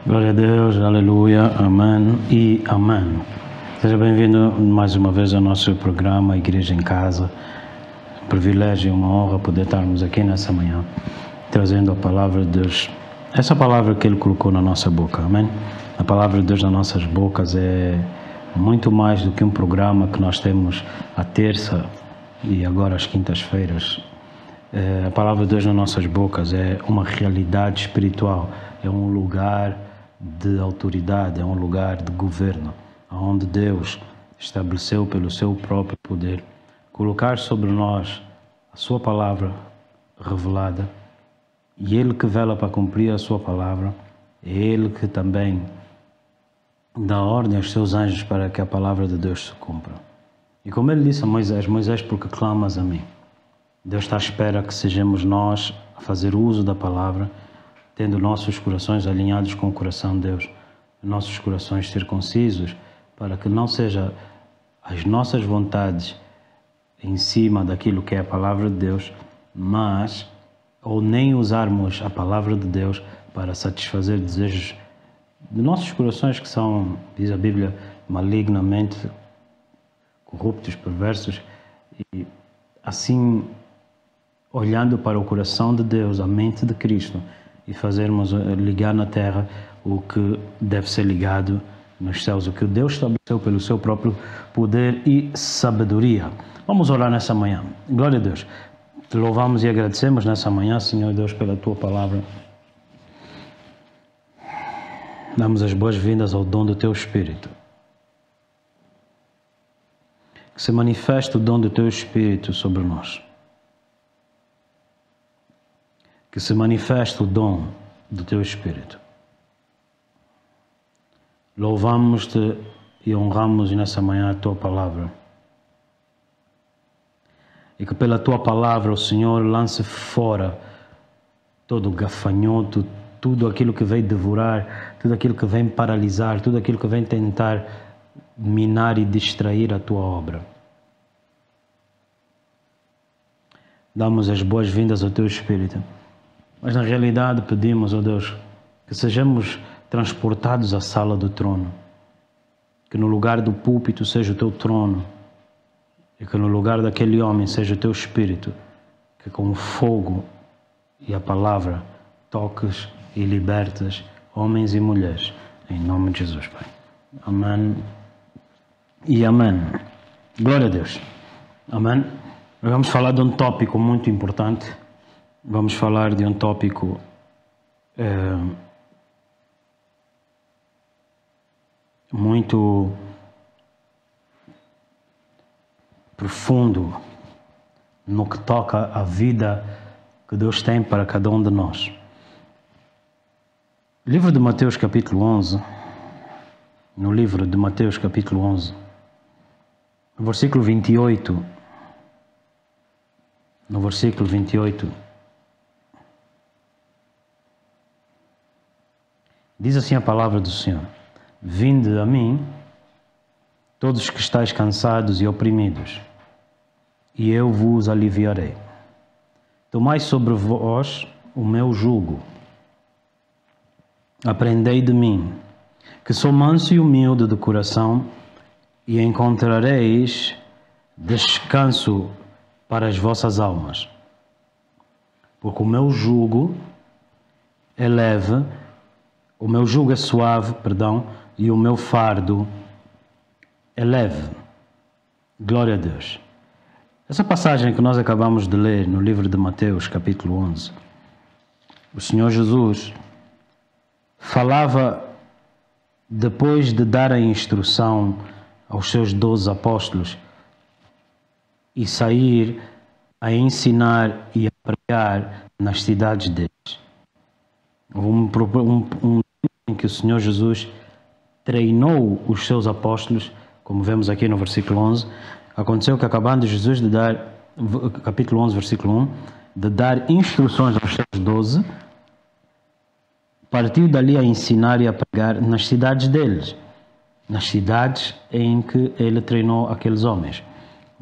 Glória a Deus, aleluia, amém e amém. Seja bem-vindo mais uma vez ao nosso programa Igreja em Casa. Um privilégio e uma honra poder estarmos aqui nessa manhã, trazendo a palavra de Deus. Essa palavra que Ele colocou na nossa boca, amém? A palavra de Deus nas nossas bocas é muito mais do que um programa que nós temos à terça e agora às quintas-feiras. A palavra de Deus nas nossas bocas é uma realidade espiritual, é um lugar de autoridade, é um lugar de governo, onde Deus estabeleceu pelo seu próprio poder colocar sobre nós a sua palavra revelada, e Ele que vela para cumprir a sua palavra, é Ele que também dá ordem aos seus anjos para que a palavra de Deus se cumpra. E como Ele disse a Moisés: Moisés, porque clamas a mim? Deus está à espera que sejamos nós a fazer uso da palavra, tendo nossos corações alinhados com o coração de Deus, nossos corações circuncisos, para que não seja as nossas vontades em cima daquilo que é a palavra de Deus, mas, ou nem usarmos a palavra de Deus para satisfazer desejos de nossos corações que são, diz a Bíblia, malignamente corruptos, perversos, e assim, olhando para o coração de Deus, a mente de Cristo, e fazermos ligar na terra o que deve ser ligado nos céus, o que Deus estabeleceu pelo seu próprio poder e sabedoria. Vamos orar nessa manhã. Glória a Deus. Te louvamos e agradecemos nessa manhã, Senhor Deus, pela Tua palavra. Damos as boas-vindas ao dom do Teu Espírito. Que se manifeste o dom do Teu Espírito sobre nós. Que se manifeste o dom do Teu Espírito. Louvamos-te e honramos nessa manhã a Tua palavra. E que pela Tua palavra o Senhor lance fora todo o gafanhoto, tudo aquilo que vem devorar, tudo aquilo que vem paralisar, tudo aquilo que vem tentar minar e distrair a Tua obra. Damos as boas-vindas ao Teu Espírito. Mas na realidade pedimos, ó Deus, que sejamos transportados à sala do trono. Que no lugar do púlpito seja o Teu trono. E que no lugar daquele homem seja o Teu Espírito. Que com o fogo e a palavra toques e libertes homens e mulheres. Em nome de Jesus, Pai. Amém e amém. Glória a Deus. Amém. Vamos falar de um tópico muito importante. Vamos falar de um tópico muito profundo no que toca à vida que Deus tem para cada um de nós. Livro de Mateus capítulo 11, no livro de Mateus capítulo 11, no versículo 28, diz assim a palavra do Senhor: Vinde a mim, todos que estáis cansados e oprimidos, e eu vos aliviarei. Tomai sobre vós o meu jugo. Aprendei de mim, que sou manso e humilde de coração, e encontrareis descanso para as vossas almas. Porque o meu jugo é leve, o meu jugo é suave, e o meu fardo é leve. Glória a Deus. Essa passagem que nós acabamos de ler no livro de Mateus, capítulo 11, o Senhor Jesus falava depois de dar a instrução aos seus 12 apóstolos e sair a ensinar e a pregar nas cidades deles. Houve um tempo em que o Senhor Jesus treinou os seus apóstolos, como vemos aqui no versículo 11. Aconteceu que, acabando Jesus de dar, capítulo 11, versículo 1, de dar instruções aos seus 12, partiu dali a ensinar e a pregar nas cidades deles, nas cidades em que ele treinou aqueles homens,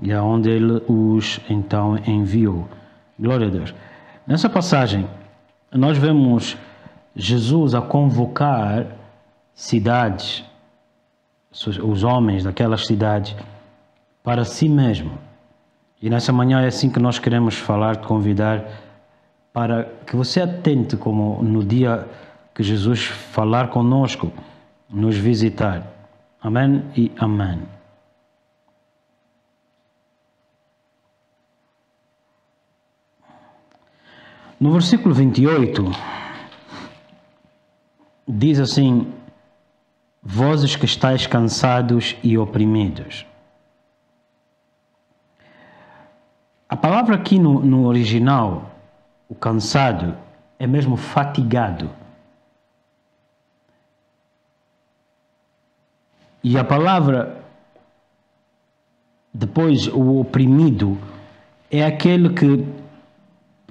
e aonde ele os então enviou. Glória a Deus. Nessa passagem, nós vemos Jesus a convocar cidades, os homens daquelas cidades, para si mesmo. E nessa manhã é assim que nós queremos falar, te convidar para que você atente como no dia que Jesus falar conosco, nos visitar. Amém e amém. No versículo 28, diz assim: vós que estáis cansados e oprimidos. A palavra aqui no original, o cansado, é mesmo fatigado. E a palavra, depois, o oprimido, é aquele que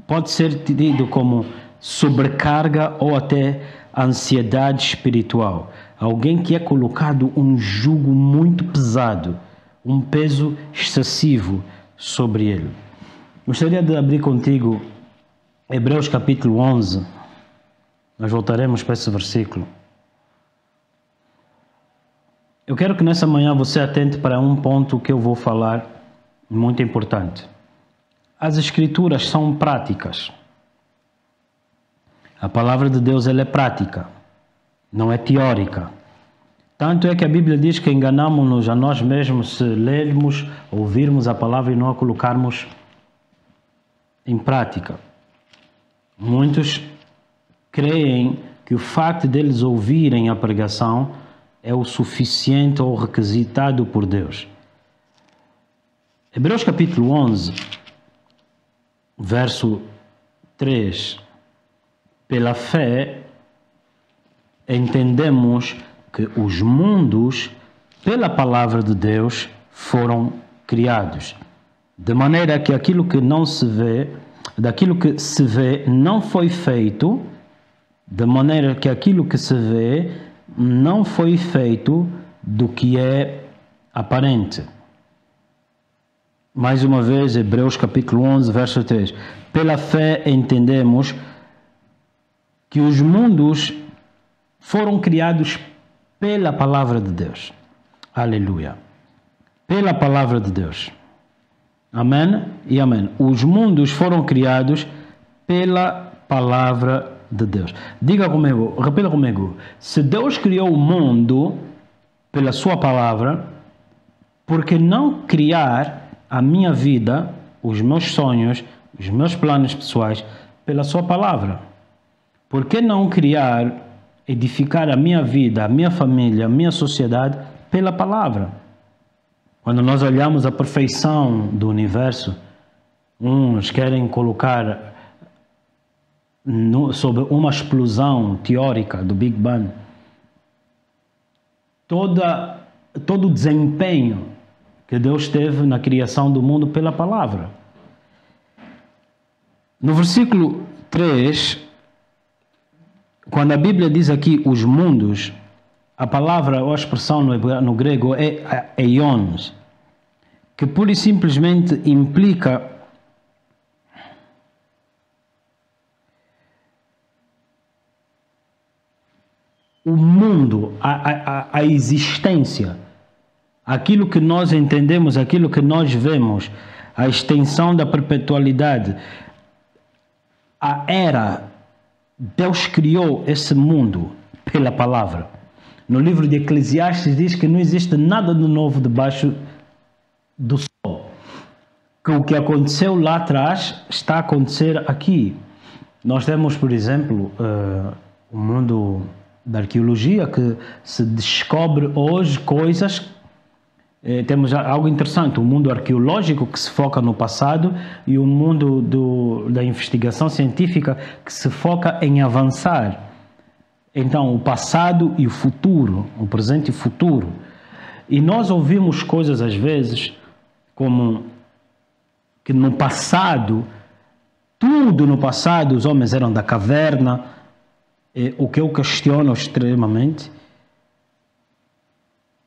pode ser tido como sobrecarga ou até ansiedade espiritual. Alguém que é colocado um jugo muito pesado, um peso excessivo sobre ele. Gostaria de abrir contigo Hebreus capítulo 11. Nós voltaremos para esse versículo. Eu quero que nessa manhã você atente para um ponto que eu vou falar, muito importante. As Escrituras são práticas. A palavra de Deus ela é prática, não é teórica. Tanto é que a Bíblia diz que enganamos-nos a nós mesmos se lermos, ouvirmos a palavra e não a colocarmos em prática. Muitos creem que o facto deles ouvirem a pregação é o suficiente ou requisitado por Deus. Hebreus capítulo 11, verso 3. Pela fé, entendemos que os mundos, pela palavra de Deus, foram criados. De maneira que aquilo que não se vê, daquilo que se vê, não foi feito, de maneira que aquilo que se vê não foi feito do que é aparente. Mais uma vez, Hebreus capítulo 11, verso 3. Pela fé entendemos que os mundos foram criados pela palavra de Deus. Aleluia. Pela palavra de Deus. Amém e amém. Os mundos foram criados pela palavra de Deus. Diga comigo, repita comigo. Se Deus criou o mundo pela sua palavra, por que não criar a minha vida, os meus sonhos, os meus planos pessoais pela sua palavra? Por que não criar, edificar a minha vida, a minha família, a minha sociedade pela palavra? Quando nós olhamos a perfeição do universo, uns querem colocar sobre uma explosão teórica do Big Bang todo o desempenho que Deus teve na criação do mundo pela palavra. No versículo 3, quando a Bíblia diz aqui os mundos, a palavra ou a expressão no grego é aions, que pura e simplesmente implica o mundo, a existência, aquilo que nós entendemos, aquilo que nós vemos, a extensão da perpetualidade, a era. Deus criou esse mundo pela palavra. No livro de Eclesiastes diz que não existe nada de novo debaixo do sol. Que o que aconteceu lá atrás está a acontecer aqui. Nós temos, por exemplo, o mundo da arqueologia, que se descobre hoje coisas. Temos algo interessante, o mundo arqueológico que se foca no passado e o mundo da investigação científica que se foca em avançar. Então, o passado e o futuro, o presente e o futuro. E nós ouvimos coisas às vezes como que no passado, tudo no passado, os homens eram da caverna, o que eu questiono extremamente,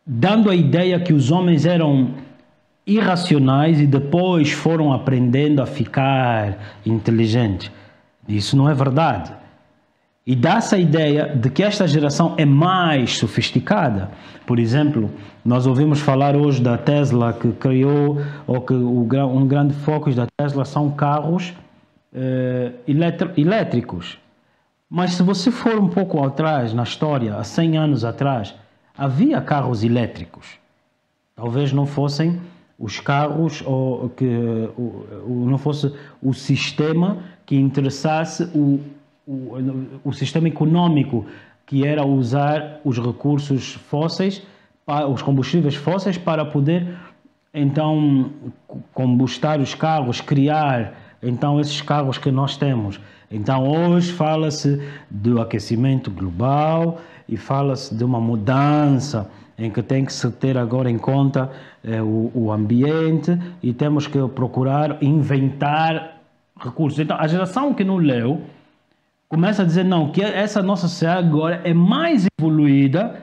dando a ideia que os homens eram irracionais e depois foram aprendendo a ficar inteligentes. Isso não é verdade. E dá-se a ideia de que esta geração é mais sofisticada. Por exemplo, nós ouvimos falar hoje da Tesla, que criou, ou que um grande foco da Tesla são carros elétricos. Mas se você for um pouco atrás na história, há 100 anos atrás, havia carros elétricos. Talvez não fossem os carros, ou que não fosse o sistema que interessasse o sistema econômico, que era usar os recursos fósseis, os combustíveis fósseis, para poder então combustar os carros, criar então esses carros que nós temos. Então hoje fala-se do aquecimento global e fala-se de uma mudança em que tem que se ter agora em conta o ambiente, e temos que procurar inventar recursos. Então a geração que não leu começa a dizer não, que essa nossa sociedade agora é mais evoluída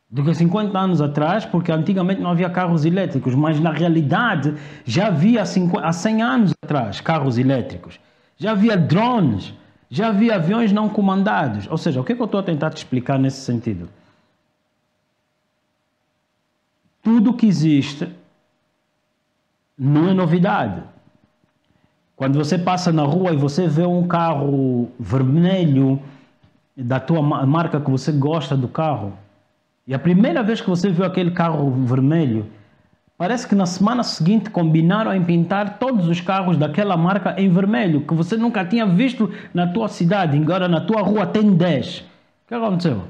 do que 50 anos atrás, porque antigamente não havia carros elétricos, mas na realidade já havia há 100 anos atrás carros elétricos. Já havia drones, já havia aviões não comandados. Ou seja, o que eu estou a tentar te explicar nesse sentido? Tudo que existe não é novidade. Quando você passa na rua e você vê um carro vermelho da tua marca que você gosta do carro, e a primeira vez que você viu aquele carro vermelho, parece que na semana seguinte combinaram em pintar todos os carros daquela marca em vermelho, que você nunca tinha visto na tua cidade, agora na tua rua tem 10. O que aconteceu?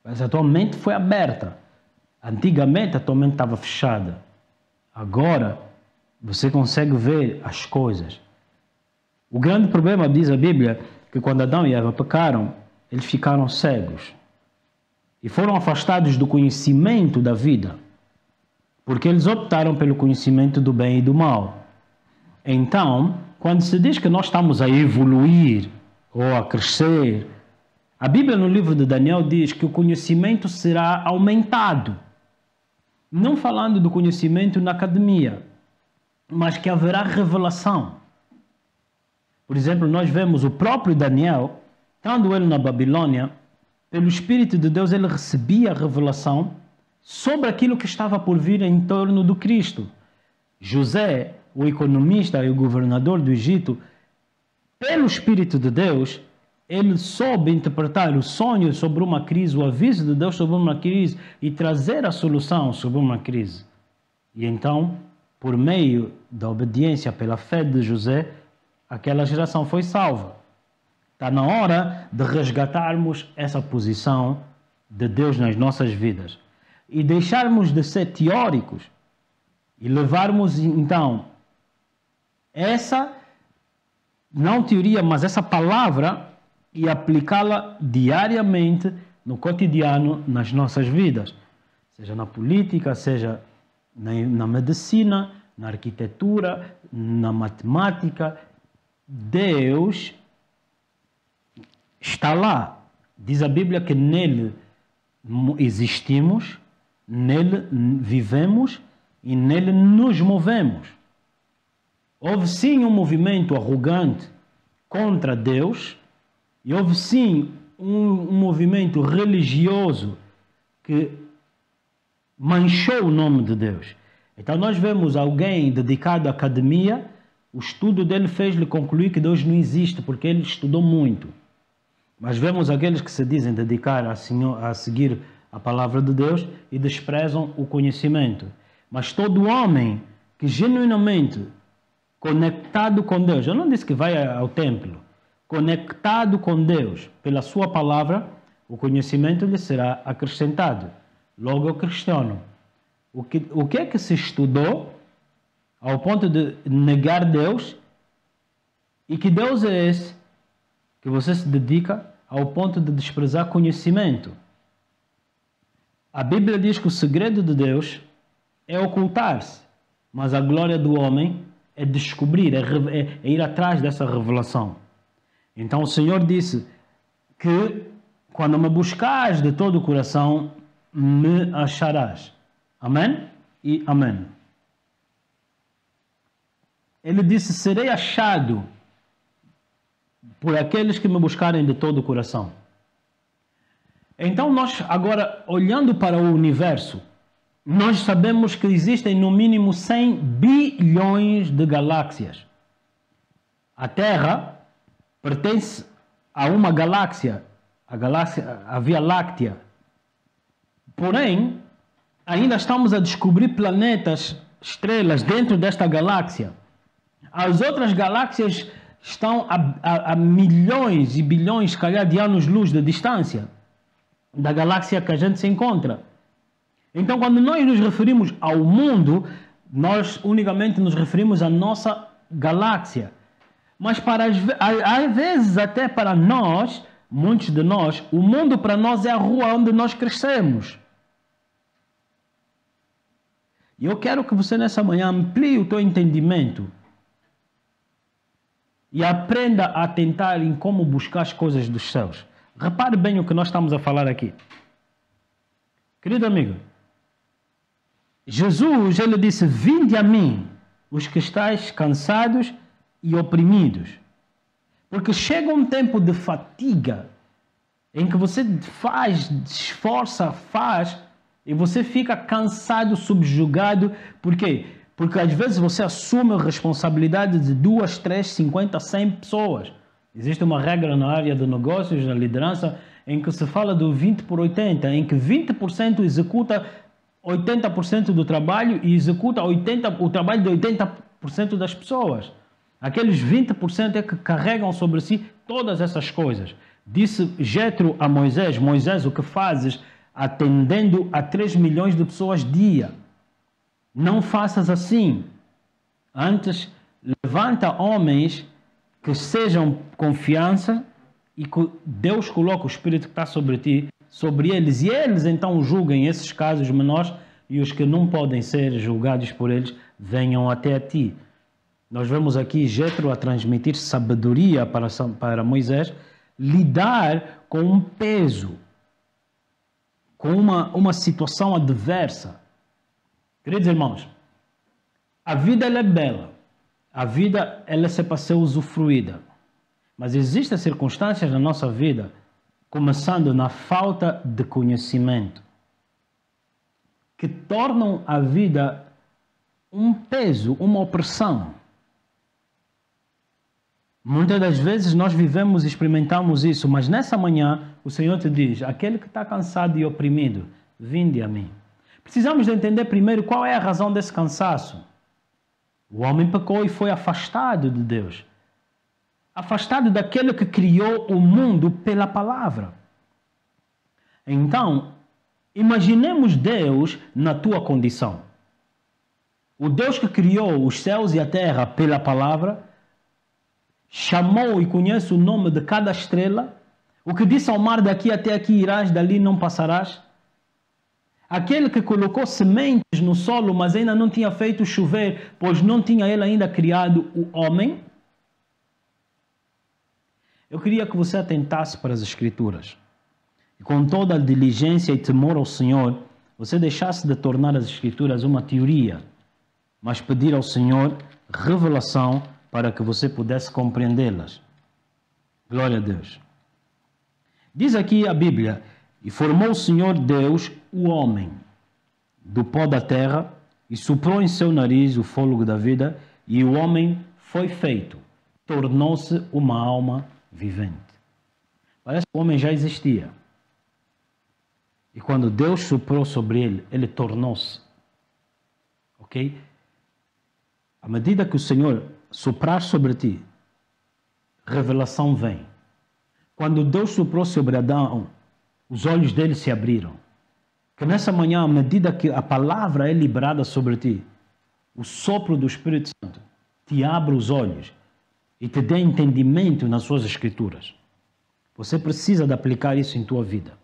Mas a tua mente foi aberta. Antigamente a tua mente estava fechada. Agora você consegue ver as coisas. O grande problema, diz a Bíblia, que quando Adão e Eva pecaram, eles ficaram cegos. E foram afastados do conhecimento da vida, porque eles optaram pelo conhecimento do bem e do mal. Então, quando se diz que nós estamos a evoluir ou a crescer, a Bíblia no livro de Daniel diz que o conhecimento será aumentado. Não falando do conhecimento na academia, mas que haverá revelação. Por exemplo, nós vemos o próprio Daniel, estando ele na Babilônia, pelo Espírito de Deus, ele recebia a revelação sobre aquilo que estava por vir em torno do Cristo. José, o economista e o governador do Egito, pelo Espírito de Deus, ele soube interpretar o sonho sobre uma crise, o aviso de Deus sobre uma crise e trazer a solução sobre uma crise. E então, por meio da obediência, pela fé de José, aquela geração foi salva. Está na hora de resgatarmos essa posição de Deus nas nossas vidas e deixarmos de ser teóricos e levarmos então essa, não teoria, mas essa palavra, e aplicá-la diariamente no cotidiano, nas nossas vidas, seja na política, seja na medicina, na arquitetura, na matemática. Deus está lá. Diz a Bíblia que nele existimos, nele vivemos e nele nos movemos. Houve sim um movimento arrogante contra Deus e houve sim um movimento religioso que manchou o nome de Deus. Então nós vemos alguém dedicado à academia, o estudo dele fez-lhe concluir que Deus não existe, porque ele estudou muito. Mas vemos aqueles que se dizem dedicar a seguir a palavra de Deus e desprezam o conhecimento. Mas todo homem que genuinamente conectado com Deus, eu não disse que vai ao templo, conectado com Deus pela sua palavra, o conhecimento lhe será acrescentado. Logo eu questiono, o que é que se estudou ao ponto de negar Deus, e que Deus é esse que você se dedica ao ponto de desprezar conhecimento? A Bíblia diz que o segredo de Deus é ocultar-se, mas a glória do homem é descobrir, é ir atrás dessa revelação. Então o Senhor disse que quando me buscares de todo o coração, me acharás. Amém? E amém. Ele disse, serei achado por aqueles que me buscarem de todo o coração. Então nós agora, olhando para o universo, nós sabemos que existem no mínimo 100 bilhões de galáxias. A Terra pertence a uma galáxia, a Via Láctea. Porém, ainda estamos a descobrir planetas, estrelas dentro desta galáxia. As outras galáxias estão a milhões e bilhões, se calhar, de anos-luz de distância da galáxia que a gente se encontra. Então, quando nós nos referimos ao mundo, nós unicamente nos referimos à nossa galáxia. Mas às vezes, até para nós, muitos de nós, o mundo para nós é a rua onde nós crescemos. E eu quero que você nessa manhã amplie o teu entendimento e aprenda a tentar em como buscar as coisas dos céus. Repare bem o que nós estamos a falar aqui. Querido amigo, Jesus, ele disse: vinde a mim, os que estáis cansados e oprimidos. Porque chega um tempo de fadiga, em que você esforça, e você fica cansado, subjugado. Por quê? Porque às vezes você assume a responsabilidade de 2, 3, 50, 100 pessoas. Existe uma regra na área de negócios, na liderança, em que se fala do 20 por 80, em que 20% executa 80% do trabalho e executa o trabalho de 80% das pessoas. Aqueles 20% é que carregam sobre si todas essas coisas. Disse Jetro a Moisés: Moisés, o que fazes atendendo a 3 milhões de pessoas dia? Não faças assim. Antes, levanta homens que sejam confiança e que Deus coloca o Espírito que está sobre ti, sobre eles, e eles então julguem esses casos menores, e os que não podem ser julgados por eles venham até a ti. Nós vemos aqui Jetro a transmitir sabedoria para Moisés, lidar com um peso, com uma situação adversa. Queridos irmãos, a vida ela é bela, a vida ela é para ser usufruída, mas existem circunstâncias na nossa vida, começando na falta de conhecimento, que tornam a vida um peso, uma opressão. Muitas das vezes nós vivemos e experimentamos isso, mas nessa manhã o Senhor te diz: aquele que está cansado e oprimido, vinde a mim. Precisamos de entender primeiro qual é a razão desse cansaço. O homem pecou e foi afastado de Deus, afastado daquele que criou o mundo pela palavra. Então, imaginemos Deus na tua condição. O Deus que criou os céus e a terra pela palavra, chamou e conhece o nome de cada estrela, o que disse ao mar: daqui até aqui irás, dali não passarás. Aquele que colocou sementes no solo, mas ainda não tinha feito chover, pois não tinha ele ainda criado o homem. Eu queria que você atentasse para as Escrituras e com toda a diligência e temor ao Senhor, você deixasse de tornar as Escrituras uma teoria, mas pedir ao Senhor revelação para que você pudesse compreendê-las. Glória a Deus. Diz aqui a Bíblia: e formou o Senhor Deus o homem do pó da terra e soprou em seu nariz o fôlego da vida, e o homem foi feito, tornou-se uma alma vivente. Parece que o homem já existia. E quando Deus soprou sobre ele, ele tornou-se. Ok? À medida que o Senhor soprar sobre ti, revelação vem. Quando Deus soprou sobre Adão, os olhos dele se abriram. Que nessa manhã, à medida que a palavra é liberada sobre ti, o sopro do Espírito Santo te abre os olhos e te dê entendimento nas suas Escrituras. Você precisa de aplicar isso em tua vida.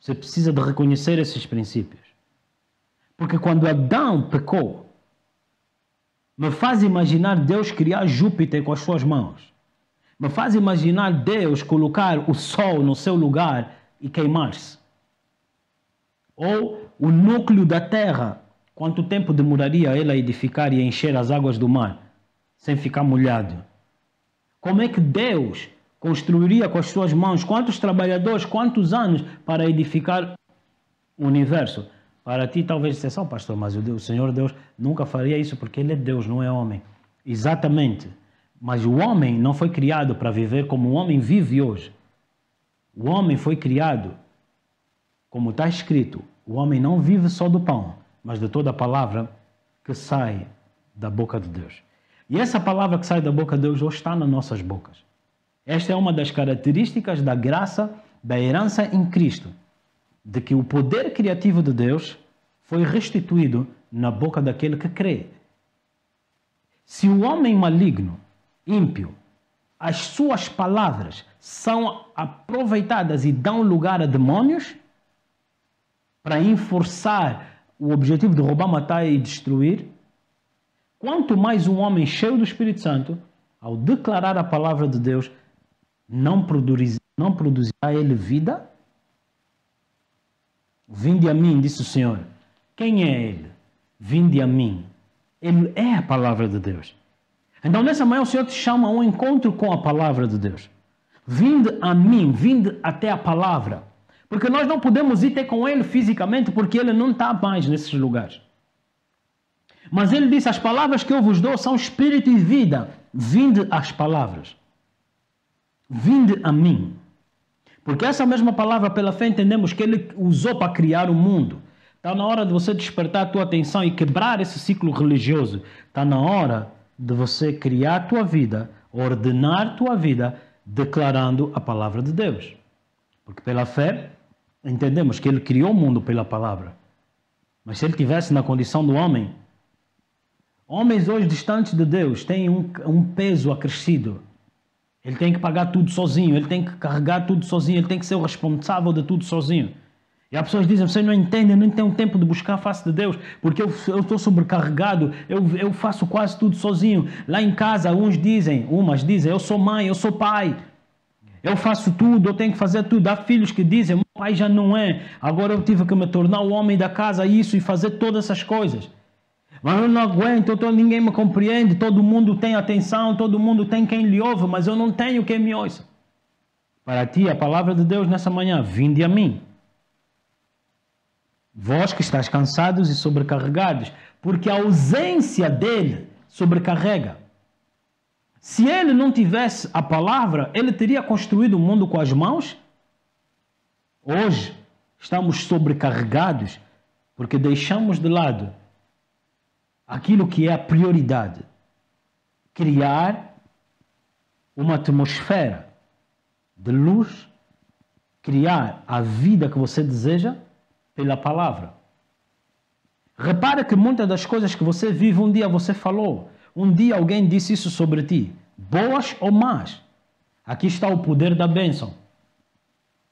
Você precisa de reconhecer esses princípios. Porque quando Adão pecou, me faz imaginar Deus criar Júpiter com as suas mãos. Me faz imaginar Deus colocar o sol no seu lugar e queimar-se. Ou o núcleo da terra, quanto tempo demoraria ele a edificar e a encher as águas do mar, sem ficar molhado? Como é que Deus construiria com as suas mãos quantos trabalhadores, quantos anos para edificar o universo? Para ti talvez seja só, pastor, mas o Senhor Deus nunca faria isso porque Ele é Deus, não é homem. Exatamente. Mas o homem não foi criado para viver como o homem vive hoje. O homem foi criado, como está escrito, o homem não vive só do pão, mas de toda a palavra que sai da boca de Deus. E essa palavra que sai da boca de Deus hoje está nas nossas bocas. Esta é uma das características da graça, da herança em Cristo, de que o poder criativo de Deus foi restituído na boca daquele que crê. Se o homem maligno, ímpio, as suas palavras são aproveitadas e dão lugar a demônios para enforçar o objetivo de roubar, matar e destruir, quanto mais um homem cheio do Espírito Santo, ao declarar a palavra de Deus, não produzirá ele vida? Vinde a mim, disse o Senhor. Quem é ele? Vinde a mim. Ele é a palavra de Deus. Então, nessa manhã, o Senhor te chama a um encontro com a palavra de Deus. Vinde a mim, vinde até a palavra. Porque nós não podemos ir ter com Ele fisicamente, porque Ele não está mais nesses lugares. Mas Ele disse, as palavras que eu vos dou são espírito e vida. Vinde às palavras. Vinde a mim. Porque essa mesma palavra, pela fé, entendemos que Ele usou para criar o mundo. Está na hora de você despertar a tua atenção e quebrar esse ciclo religioso. Está na hora de você criar a tua vida, ordenar a tua vida, declarando a palavra de Deus. Porque pela fé, entendemos que Ele criou o mundo pela palavra. Mas se Ele tivesse na condição do homem, homens hoje distantes de Deus têm um peso acrescido. Ele tem que pagar tudo sozinho, ele tem que carregar tudo sozinho, ele tem que ser o responsável de tudo sozinho. E as pessoas dizem, você não entende, eu não tenho tempo de buscar a face de Deus, porque eu estou sobrecarregado, eu faço quase tudo sozinho. Lá em casa, umas dizem, eu sou mãe, eu sou pai, eu faço tudo, eu tenho que fazer tudo. Há filhos que dizem, meu pai já não é, agora eu tive que me tornar o homem da casa, isso e fazer todas essas coisas. Mas eu não aguento, ninguém me compreende, todo mundo tem atenção, todo mundo tem quem lhe ouve, mas eu não tenho quem me ouça. Para ti, a palavra de Deus nessa manhã, vinde a mim. Vós que estáis cansados e sobrecarregados, porque a ausência dele sobrecarrega. Se ele não tivesse a palavra, ele teria construído o mundo com as mãos? Hoje, estamos sobrecarregados porque deixamos de lado aquilo que é a prioridade. Criar uma atmosfera de luz, criar a vida que você deseja pela palavra. Repara que muitas das coisas que você vive, um dia você falou, um dia alguém disse isso sobre ti, boas ou más. Aqui está o poder da bênção.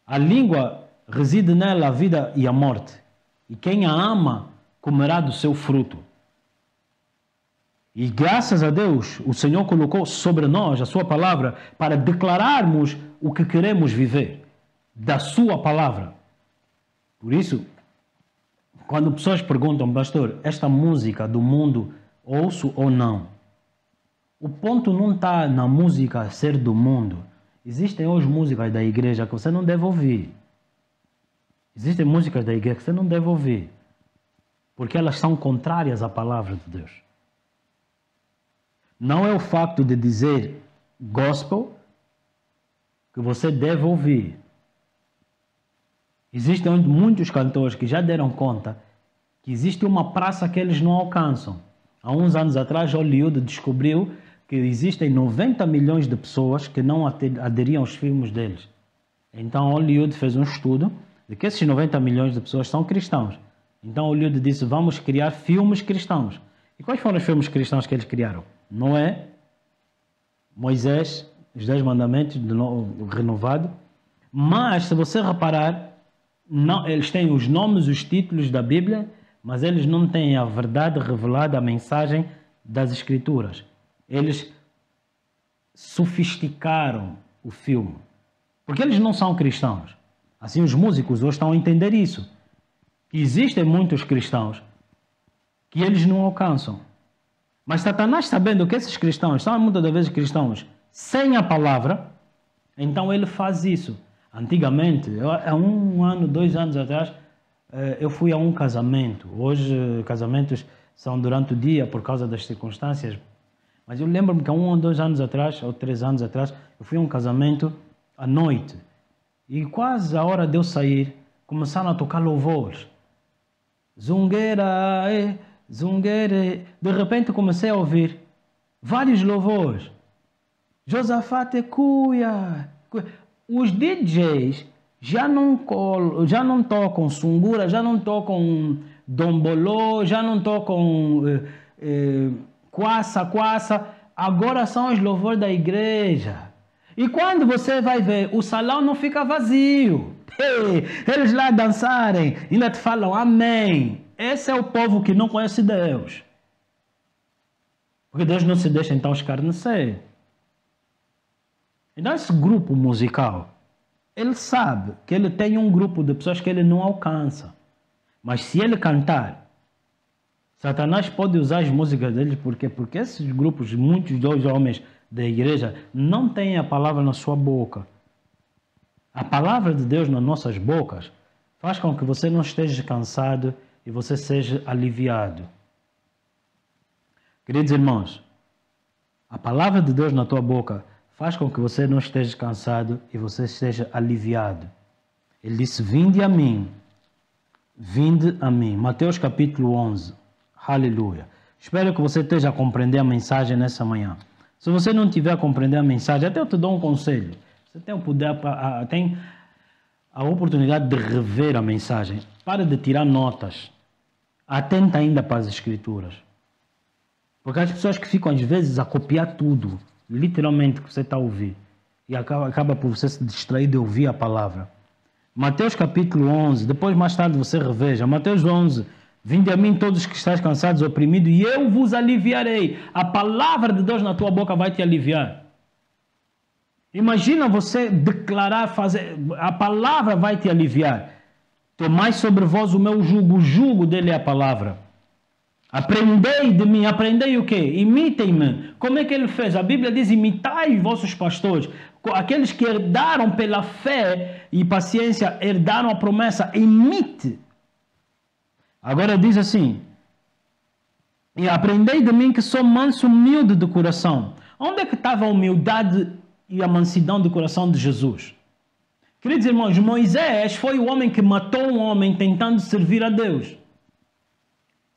A língua reside nela a vida e a morte, e quem a ama comerá do seu fruto. E graças a Deus, o Senhor colocou sobre nós a sua palavra para declararmos o que queremos viver, da sua palavra. Por isso, quando pessoas perguntam, pastor, esta música do mundo, ouço ou não? O ponto não está na música ser do mundo. Existem hoje músicas da igreja que você não deve ouvir. Existem músicas da igreja que você não deve ouvir, porque elas são contrárias à palavra de Deus. Não é o facto de dizer gospel que você deve ouvir. Existem muitos cantores que já deram conta que existe uma praça que eles não alcançam. Há uns anos atrás, Hollywood descobriu que existem 90 milhões de pessoas que não aderiam aos filmes deles. Então Hollywood fez um estudo de que esses 90 milhões de pessoas são cristãos. Então Hollywood disse, vamos criar filmes cristãos. E quais foram os filmes cristãos que eles criaram? Noé, Moisés, os 10 mandamentos de novo, renovado. Mas, se você reparar, não, eles têm os nomes, os títulos da Bíblia, mas eles não têm a verdade revelada, a mensagem das Escrituras. Eles sofisticaram o filme, porque eles não são cristãos. Assim, os músicos hoje estão a entender isso, que existem muitos cristãos que eles não alcançam. Mas Satanás, sabendo que esses cristãos são muitas das vezes cristãos sem a palavra, então ele faz isso. Antigamente, há 1 ano, 2 anos atrás, eu fui a um casamento. Hoje, casamentos são durante o dia por causa das circunstâncias. Mas eu lembro-me que há 1 ou 2 anos atrás, ou 3 anos atrás, eu fui a um casamento à noite. E quase a hora de eu sair, começaram a tocar louvores. Zungueira, zungueira. De repente comecei a ouvir vários louvores. Josafate cuia. Os DJs já não tocam sungura, já não tocam dombolô, já não tocam quassa. Agora são os louvores da igreja. E quando você vai ver, o salão não fica vazio. Eles lá dançarem, ainda te falam amém. Esse é o povo que não conhece Deus. Porque Deus não se deixa então escarnecer. Então esse grupo musical, ele sabe que ele tem um grupo de pessoas que ele não alcança. Mas se ele cantar, Satanás pode usar as músicas dele porque esses grupos, muitos dos homens da igreja, não têm a palavra na sua boca. A palavra de Deus nas nossas bocas faz com que você não esteja cansado e você seja aliviado. Queridos irmãos, a palavra de Deus na tua boca faz com que você não esteja cansado e você esteja aliviado. Ele disse, vinde a mim. Mateus capítulo 11. Aleluia. Espero que você esteja a compreender a mensagem nessa manhã. Se você não tiver a compreender a mensagem, até eu te dou um conselho. Você tem o poder, tem a oportunidade de rever a mensagem. Para de tirar notas. Atenta ainda para as escrituras. Porque as pessoas que ficam às vezes a copiar tudo, literalmente, que você está a ouvir, e acaba por você se distrair de ouvir a palavra. Mateus capítulo 11, depois mais tarde você reveja. Mateus 11, vinde a mim todos que estáis cansados e oprimidos, e eu vos aliviarei. A palavra de Deus na tua boca vai te aliviar. Imagina você declarar, fazer, a palavra vai te aliviar. Tomai sobre vós o meu jugo, o jugo dele é a palavra. Aprendei de mim, aprendei o quê? Imitem-me. Como é que ele fez? A Bíblia diz, imitai vossos pastores. Aqueles que herdaram pela fé e paciência, herdaram a promessa, imite. Agora diz assim, e aprendei de mim que sou manso, humilde de coração. Onde é que estava a humildade e a mansidão de coração de Jesus? Queridos irmãos, Moisés foi o homem que matou um homem tentando servir a Deus.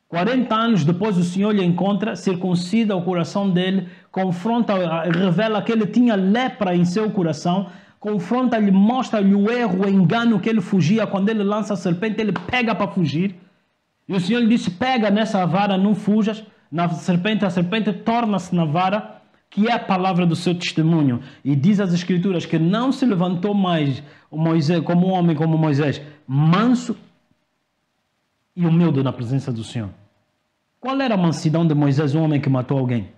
40 anos depois o Senhor lhe encontra, circuncida o coração dele, confronta, revela que ele tinha lepra em seu coração, confronta-lhe, mostra-lhe o erro, o engano que ele fugia. Quando ele lança a serpente, ele pega para fugir. E o Senhor lhe disse, pega nessa vara, não fujas. A serpente torna-se na vara, que é a palavra do seu testemunho. E diz as Escrituras que não se levantou mais o Moisés, como um homem como Moisés, manso e humilde na presença do Senhor. Qual era a mansidão de Moisés, um homem que matou alguém?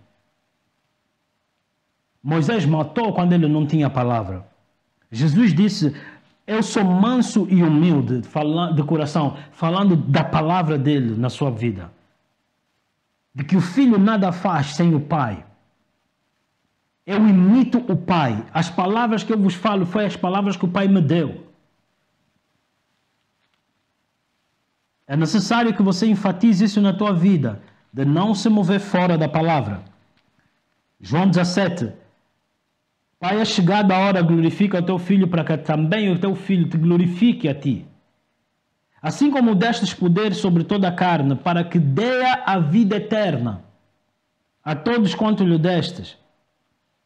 Moisés matou quando ele não tinha palavra. Jesus disse, eu sou manso e humilde de coração, falando da palavra dele na sua vida. De que o filho nada faz sem o pai. Eu imito o pai. As palavras que eu vos falo foi as palavras que o pai me deu. É necessário que você enfatize isso na tua vida, de não se mover fora da palavra. João 17. Pai, é chegada a hora, glorifica o teu filho, para que também o teu filho te glorifique a ti. Assim como destes poder sobre toda a carne, para que dê a vida eterna a todos quanto lhe destes.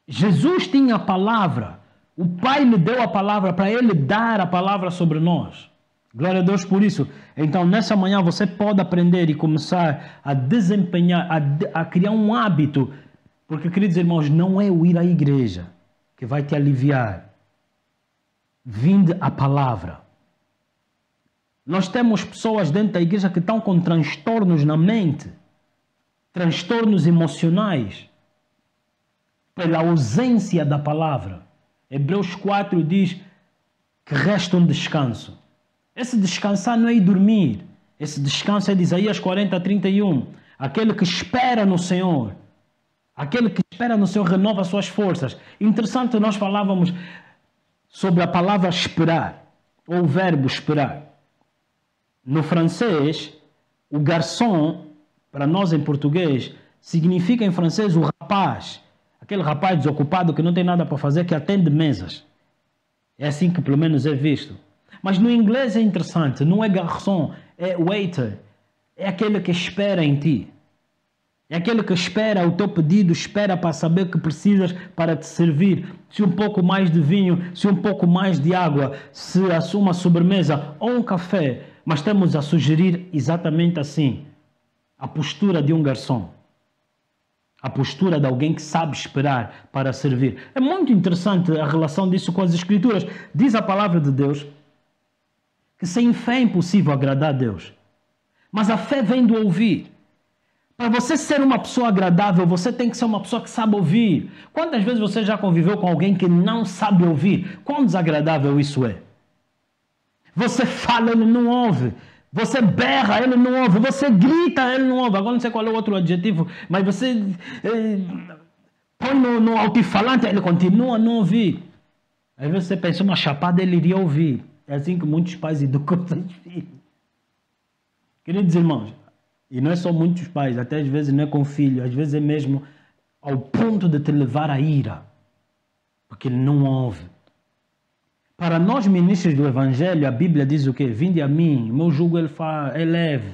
Jesus tinha a palavra. O Pai lhe deu a palavra para ele dar a palavra sobre nós. Glória a Deus por isso. Então, nessa manhã você pode aprender e começar a desempenhar, a criar um hábito. Porque, queridos irmãos, não é o ir à igreja que vai te aliviar. Vinde a palavra. Nós temos pessoas dentro da igreja que estão com transtornos na mente. Transtornos emocionais. Pela ausência da palavra. Hebreus 4 diz que resta um descanso. Esse descansar não é ir dormir. Esse descanso é de Isaías 40, 31. Aquele que espera no Senhor. Aquele que espera no Senhor renova as suas forças. Interessante, nós falávamos sobre a palavra esperar, ou o verbo esperar. No francês, o garçom, para nós em português, significa em francês o rapaz. Aquele rapaz desocupado que não tem nada para fazer, que atende mesas. É assim que pelo menos é visto. Mas no inglês é interessante, não é garçom, é waiter. É aquele que espera em ti. É aquele que espera o teu pedido, espera para saber o que precisas para te servir. Se um pouco mais de vinho, se um pouco mais de água, se uma sobremesa ou um café. Mas estamos a sugerir exatamente assim. A postura de um garçom. A postura de alguém que sabe esperar para servir. É muito interessante a relação disso com as Escrituras. Diz a palavra de Deus que sem fé é impossível agradar a Deus. Mas a fé vem do ouvir. Para você ser uma pessoa agradável, você tem que ser uma pessoa que sabe ouvir. Quantas vezes você já conviveu com alguém que não sabe ouvir? Quão desagradável isso é? Você fala, ele não ouve. Você berra, ele não ouve. Você grita, ele não ouve. Agora não sei qual é o outro adjetivo, mas você põe no altifalante, ele continua a não ouvir. Às vezes você pensa, uma chapada ele iria ouvir. É assim que muitos pais educam seus filhos. Queridos irmãos, e não é só muitos pais, até às vezes não é com filho, às vezes é mesmo ao ponto de te levar à ira, porque ele não ouve. Para nós ministros do Evangelho, a Bíblia diz o quê? Vinde a mim, o meu jugo é leve.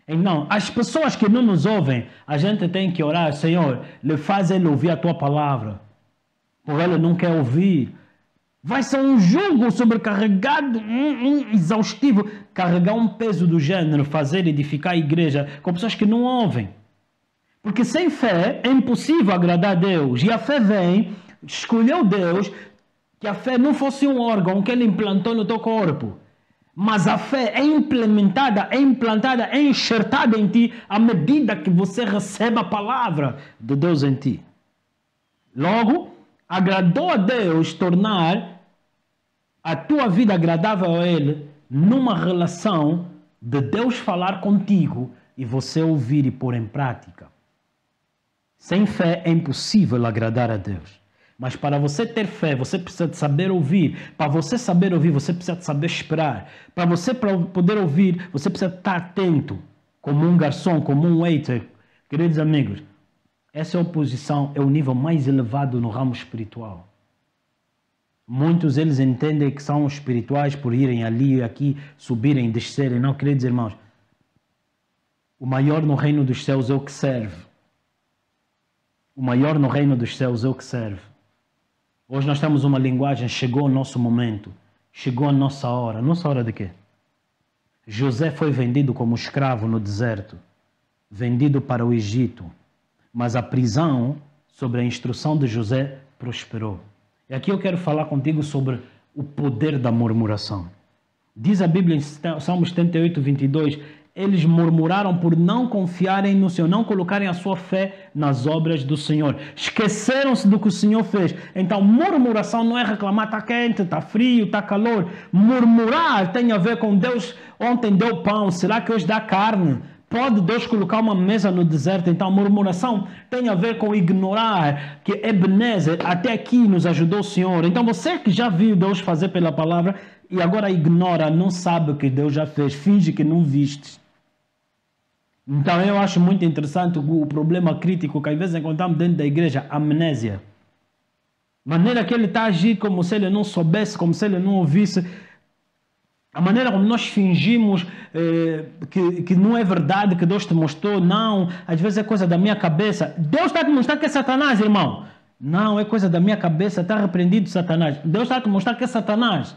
Então, as pessoas que não nos ouvem, a gente tem que orar, Senhor, faz ele ouvir a tua palavra, porque ele não quer ouvir. Vai ser um jugo sobrecarregado, exaustivo, carregar um peso do gênero, fazer edificar a igreja com pessoas que não ouvem. Porque sem fé é impossível agradar a Deus. E a fé vem, escolheu Deus, que a fé não fosse um órgão que ele implantou no teu corpo. Mas a fé é implementada, é implantada, é enxertada em ti à medida que você recebe a palavra de Deus em ti. Logo, agradou a Deus tornar a tua vida agradável a Ele numa relação de Deus falar contigo e você ouvir e pôr em prática. Sem fé é impossível agradar a Deus. Mas para você ter fé, você precisa de saber ouvir. Para você saber ouvir, você precisa de saber esperar. Para você poder ouvir, você precisa estar atento, como um garçom, como um waiter. Queridos amigos, essa oposição é o nível mais elevado no ramo espiritual. Muitos eles entendem que são espirituais por irem ali e aqui, subirem, descerem. Não, queridos irmãos, o maior no reino dos céus é o que serve. O maior no reino dos céus é o que serve. Hoje nós temos uma linguagem, chegou o nosso momento, chegou a nossa hora. Nossa hora de quê? José foi vendido como escravo no deserto, vendido para o Egito, mas a prisão, sobre a instrução de José, prosperou. E aqui eu quero falar contigo sobre o poder da murmuração. Diz a Bíblia em Salmos 78, 22, eles murmuraram por não confiarem no Senhor, não colocarem a sua fé nas obras do Senhor. Esqueceram-se do que o Senhor fez. Então, murmuração não é reclamar, está quente, está frio, está calor. Murmurar tem a ver com Deus, ontem deu pão, será que hoje dá carne? Pode Deus colocar uma mesa no deserto? Então, murmuração tem a ver com ignorar que Ebenezer até aqui nos ajudou o Senhor. Então, você que já viu Deus fazer pela palavra e agora ignora, não sabe o que Deus já fez, finge que não viste. Então, eu acho muito interessante o problema crítico que às vezes encontramos dentro da igreja, amnésia. Maneira que ele está a agir como se ele não soubesse, como se ele não ouvisse. A maneira como nós fingimos que não é verdade, que Deus te mostrou, não, às vezes é coisa da minha cabeça. Deus está a te mostrar que é Satanás, irmão. Não, é coisa da minha cabeça, está repreendido Satanás. Deus está a te mostrar que é Satanás.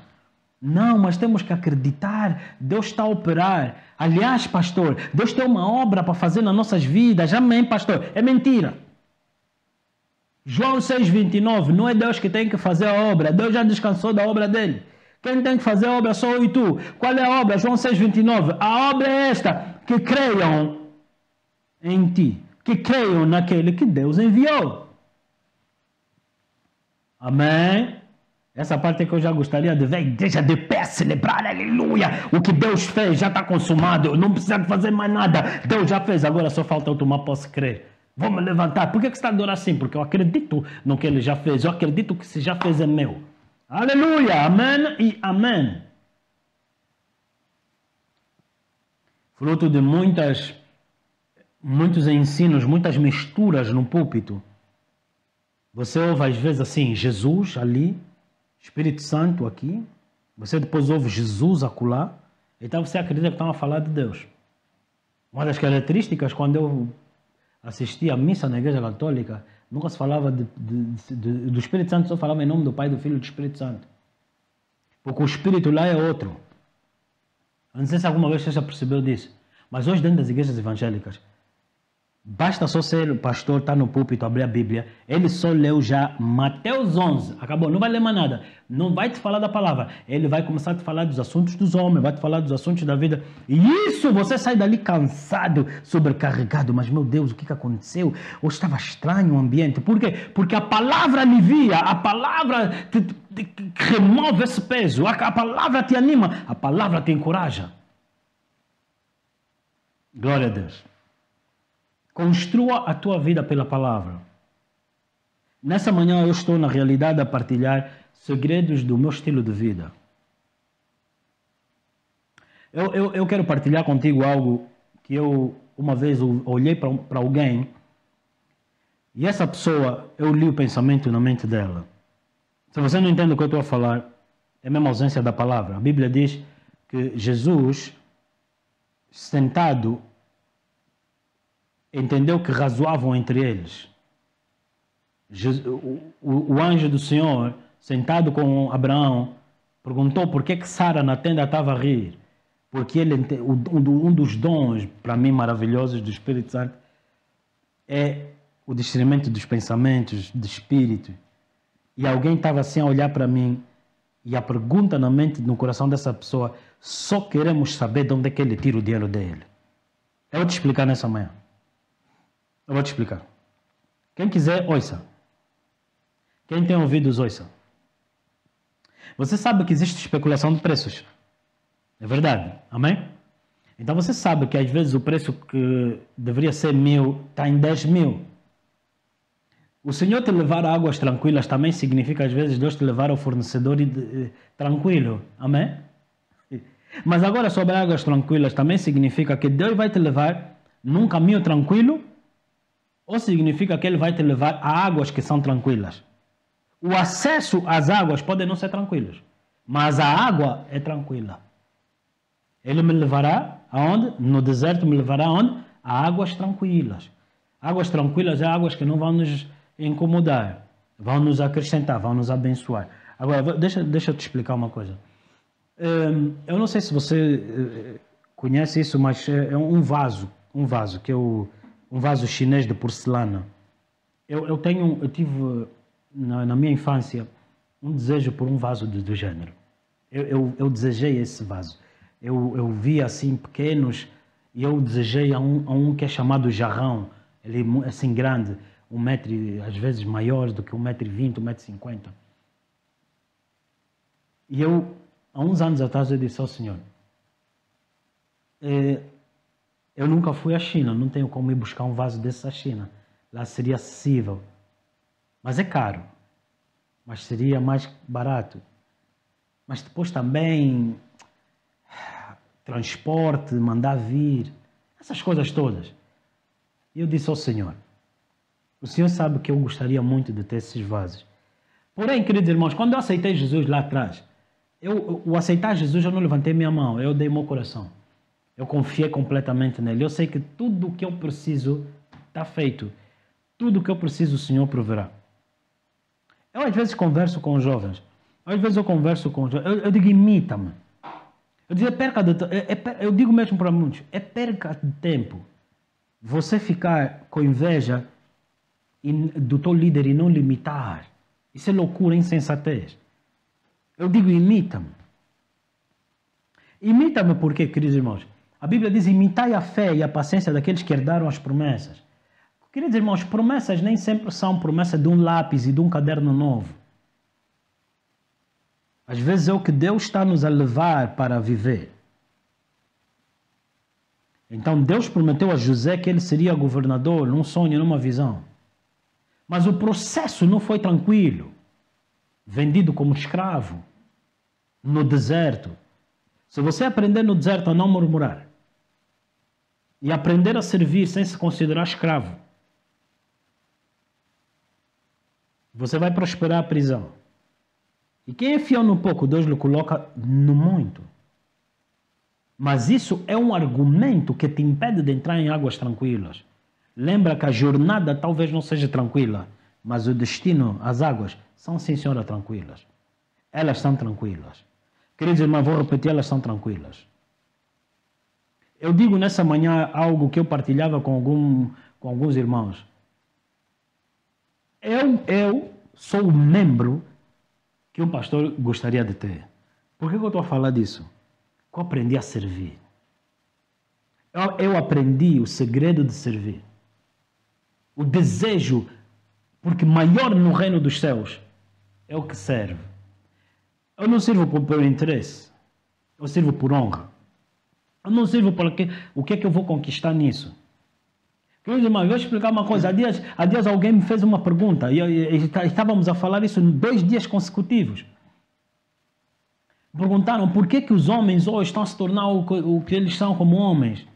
Não, mas temos que acreditar, Deus está a operar. Aliás, pastor, Deus tem uma obra para fazer nas nossas vidas. Amém, pastor? É mentira. João 6,29, não é Deus que tem que fazer a obra, Deus já descansou da obra dele. Quem tem que fazer a obra sou eu e tu. Qual é a obra? João 6,29. A obra é esta, que creiam em ti, que creiam naquele que Deus enviou. Amém? Essa parte é que eu já gostaria de ver a igreja de pé, celebrar, aleluia. O que Deus fez já está consumado, não precisa fazer mais nada. Deus já fez, agora só falta eu tomar posse e crer. Vou me levantar. Por que você está a adorar assim? Porque eu acredito no que ele já fez. Eu acredito que se já fez é meu. Aleluia. Amém e amém. Fruto de muitos ensinos, muitas misturas no púlpito. Você ouve às vezes assim, Jesus ali, Espírito Santo aqui. Você depois ouve Jesus acolá. Então você acredita que estão a falar de Deus. Uma das características, quando eu assisti à missa na Igreja Católica, nunca se falava do Espírito Santo, só falava em nome do Pai, do Filho e do Espírito Santo. Porque o Espírito lá é outro. Eu não sei se alguma vez você já percebeu disso. Mas hoje dentro das igrejas evangélicas, basta só ser o pastor, estar no púlpito, abrir a Bíblia, ele só leu já Mateus 11, acabou, não vai ler mais nada, não vai te falar da palavra, ele vai começar a te falar dos assuntos dos homens, vai te falar dos assuntos da vida, e isso você sai dali cansado, sobrecarregado, mas meu Deus, o que aconteceu? Ou estava estranho o ambiente, por quê? Porque a palavra alivia, a palavra te remove esse peso, a palavra te anima, a palavra te encoraja. Glória a Deus. Construa a tua vida pela palavra. Nessa manhã eu estou na realidade a partilhar segredos do meu estilo de vida. Eu quero partilhar contigo algo que eu uma vez olhei para alguém e essa pessoa, eu li o pensamento na mente dela. Se você não entende o que eu estou a falar, é a mesma ausência da palavra. A Bíblia diz que Jesus, sentado, entendeu que razoavam entre eles. O anjo do Senhor, sentado com Abraão, perguntou por que Sara na tenda estava a rir. Porque um dos dons, para mim, maravilhosos do Espírito Santo é o discernimento dos pensamentos, do Espírito. E alguém estava assim a olhar para mim e a pergunta na mente, no coração dessa pessoa, só queremos saber de onde é que ele tira o dinheiro dele. Eu vou te explicar nessa manhã. Eu vou te explicar. Quem quiser, ouça. Quem tem ouvidos, ouça. Você sabe que existe especulação de preços. É verdade. Amém? Então você sabe que às vezes o preço que deveria ser 1.000 está em 10.000. O Senhor te levar a águas tranquilas também significa às vezes Deus te levar ao fornecedor tranquilo. Amém? Mas agora sobre águas tranquilas também significa que Deus vai te levar num caminho tranquilo ou significa que Ele vai te levar a águas que são tranquilas. O acesso às águas pode não ser tranquilo, mas a água é tranquila. Ele me levará aonde? No deserto me levará aonde? A águas tranquilas. Águas tranquilas é águas que não vão nos incomodar, vão nos acrescentar, vão nos abençoar. Agora, deixa eu te explicar uma coisa. Eu não sei se você conhece isso, mas é um vaso que um vaso chinês de porcelana. Eu tive na minha infância um desejo por um vaso do gênero. Eu desejei esse vaso. Eu vi assim pequenos e eu desejei a um que é chamado jarrão. Ele é assim grande, 1 metro, às vezes maior do que 1,20 m, 1,50 m. E eu, há uns anos atrás, eu disse ao Senhor, eu nunca fui à China, não tenho como ir buscar um vaso desse à China. Lá seria acessível. Mas é caro. Mas seria mais barato. Mas depois também transporte, mandar vir, essas coisas todas. E eu disse ao Senhor, o Senhor sabe que eu gostaria muito de ter esses vasos. Porém, queridos irmãos, quando eu aceitei Jesus lá atrás, o aceitar Jesus, eu não levantei minha mão, eu dei meu coração. Eu confiei completamente nele. Eu sei que tudo o que eu preciso está feito. Tudo o que eu preciso o Senhor proverá. Eu às vezes converso com os jovens. Às vezes eu converso com os jovens. Eu digo, imita-me. Eu digo, eu digo mesmo para muitos, é perca de tempo. Você ficar com inveja do teu líder e não limitar. Isso é loucura, insensatez. Eu digo, imita-me. Imita-me por quê, queridos irmãos? A Bíblia diz, imitai a fé e a paciência daqueles que herdaram as promessas. Queridos irmãos, promessas nem sempre são promessas de um lápis e de um caderno novo. Às vezes é o que Deus está nos a levar para viver. Então Deus prometeu a José que ele seria governador num sonho, numa visão. Mas o processo não foi tranquilo. Vendido como escravo no deserto. Se você aprender no deserto a não murmurar e aprender a servir sem se considerar escravo, você vai prosperar a prisão. E quem é fiel no pouco, Deus lhe coloca no muito. Mas isso é um argumento que te impede de entrar em águas tranquilas. Lembra que a jornada talvez não seja tranquila, mas o destino, as águas, são sim, senhora, tranquilas. Elas são tranquilas. Queridos irmãos, vou repetir, elas são tranquilas. Eu digo nessa manhã algo que eu partilhava com alguns irmãos. Eu sou o membro que um pastor gostaria de ter. Por que eu estou a falar disso? Eu aprendi a servir. Eu aprendi o segredo de servir. O desejo, porque maior no reino dos céus é o que serve. Eu não sirvo por interesse. Eu sirvo por honra. Eu não sirvo por o que é que eu vou conquistar nisso. Queridos irmãos, eu vou explicar uma coisa. Há dias alguém me fez uma pergunta e estávamos a falar isso em 2 dias consecutivos. Perguntaram por que os homens hoje estão a se tornar o que eles são como homens.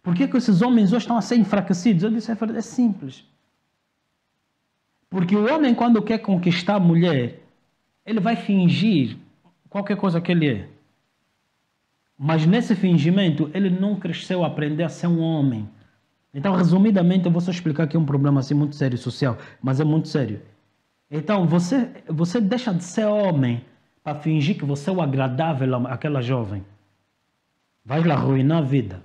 Por que esses homens hoje estão a ser enfraquecidos? Eu disse, é simples. Porque o homem, quando quer conquistar a mulher, ele vai fingir qualquer coisa que ele é. Mas nesse fingimento, ele não cresceu a aprender a ser um homem. Então, resumidamente, eu vou só explicar aqui um problema assim muito sério social, mas é muito sério. Então, você deixa de ser homem para fingir que você é o agradável àquela jovem. Vai lá arruinar a vida.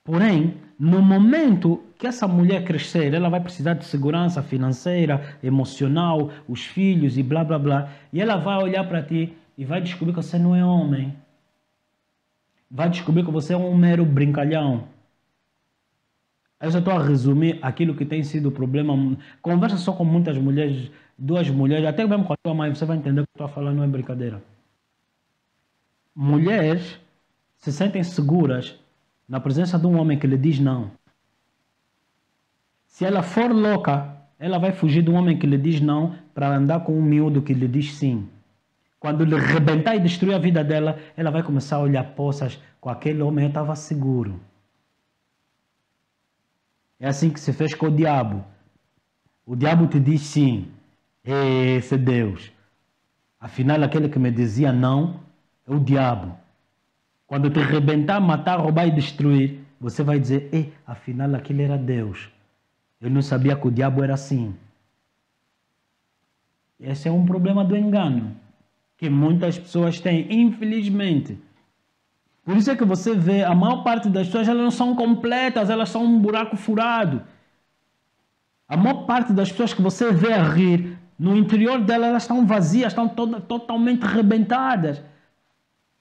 Porém, no momento que essa mulher crescer, ela vai precisar de segurança financeira, emocional, os filhos e blá blá blá. E ela vai olhar para ti e vai descobrir que você não é homem. Vai descobrir que você é um mero brincalhão. Eu já estou a resumir aquilo que tem sido o problema. Conversa só com muitas mulheres, 2 mulheres, até mesmo com a tua mãe, você vai entender o que eu estou a falar, não é brincadeira. Mulheres se sentem seguras na presença de um homem que lhe diz não. Se ela for louca, ela vai fugir de um homem que lhe diz não para andar com um miúdo que lhe diz sim. Quando lhe rebentar e destruir a vida dela, ela vai começar a olhar poças. Com aquele homem eu estava seguro. É assim que se fez com o diabo. O diabo te diz sim. Esse é Deus. Afinal, aquele que me dizia não é o diabo. Quando te rebentar, matar, roubar e destruir, você vai dizer, afinal, aquele era Deus. Eu não sabia que o diabo era assim. Esse é um problema do engano que muitas pessoas têm, infelizmente. Por isso é que você vê, a maior parte das pessoas elas não são completas, elas são um buraco furado. A maior parte das pessoas que você vê a rir, no interior delas elas estão vazias, estão totalmente arrebentadas.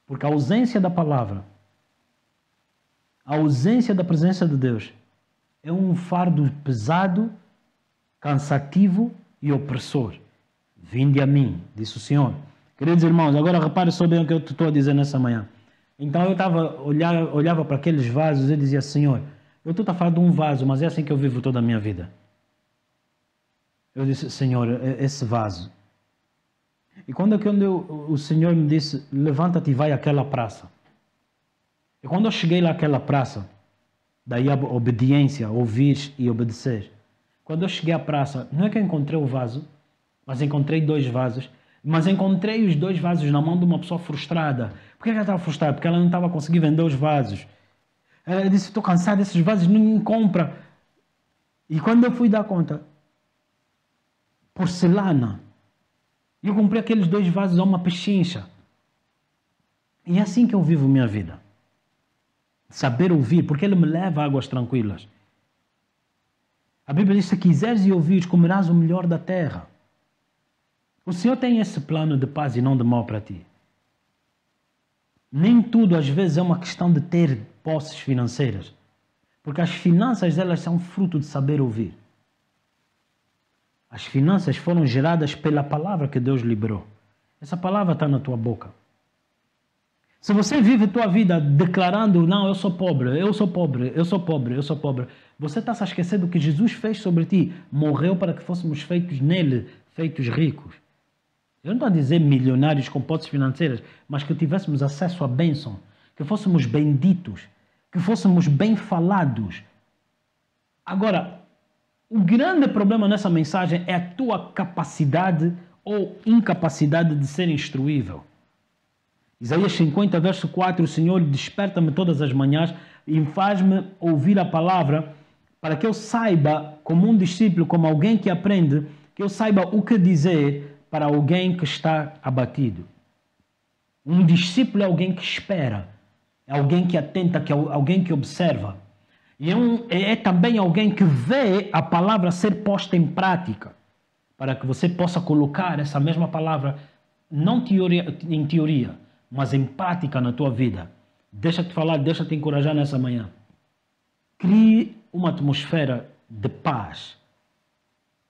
Porque a ausência da palavra, a ausência da presença de Deus, é um fardo pesado, cansativo e opressor. Vinde a mim, disse o Senhor. Queridos irmãos, agora repare só bem o que eu estou a dizer nessa manhã. Então eu olhava para aqueles vasos e dizia, Senhor, eu estou a falar de um vaso, mas é assim que eu vivo toda a minha vida. Eu disse, Senhor, esse vaso. E quando o Senhor me disse, levanta-te e vai àquela praça. E quando eu cheguei lá àquela praça, daí a obediência, ouvir e obedecer. Quando eu cheguei à praça, não é que eu encontrei o vaso, mas encontrei 2 vasos. Mas encontrei os 2 vasos na mão de uma pessoa frustrada. Por que ela estava frustrada? Porque ela não estava conseguindo vender os vasos. Ela disse, estou cansada desses vasos, ninguém compra. E quando eu fui dar conta, porcelana. E eu comprei aqueles 2 vasos a uma pechincha. E é assim que eu vivo minha vida. Saber ouvir, porque ele me leva a águas tranquilas. A Bíblia diz, se quiseres e ouvires, comerás o melhor da terra. O Senhor tem esse plano de paz e não de mal para ti. Nem tudo às vezes é uma questão de ter posses financeiras. Porque as finanças elas são fruto de saber ouvir. As finanças foram geradas pela palavra que Deus liberou. Essa palavra está na tua boca. Se você vive a tua vida declarando, não, eu sou pobre, eu sou pobre, eu sou pobre, eu sou pobre, você está se a esquecer do que Jesus fez sobre ti. Morreu para que fôssemos feitos nele, feitos ricos. Eu não estou a dizer milionários com posses financeiras, mas que tivéssemos acesso à bênção, que fôssemos benditos, que fôssemos bem falados. Agora, o grande problema nessa mensagem é a tua capacidade ou incapacidade de ser instruível. Isaías 50, verso 4, o Senhor desperta-me todas as manhãs e faz-me ouvir a palavra para que eu saiba, como um discípulo, como alguém que aprende, que eu saiba o que dizer para alguém que está abatido. Um discípulo é alguém que espera, é alguém que atenta, é alguém que observa. E é também alguém que vê a palavra ser posta em prática, para que você possa colocar essa mesma palavra, não em teoria, mas em prática na tua vida. Deixa-te falar, deixa-te encorajar nessa manhã. Crie uma atmosfera de paz,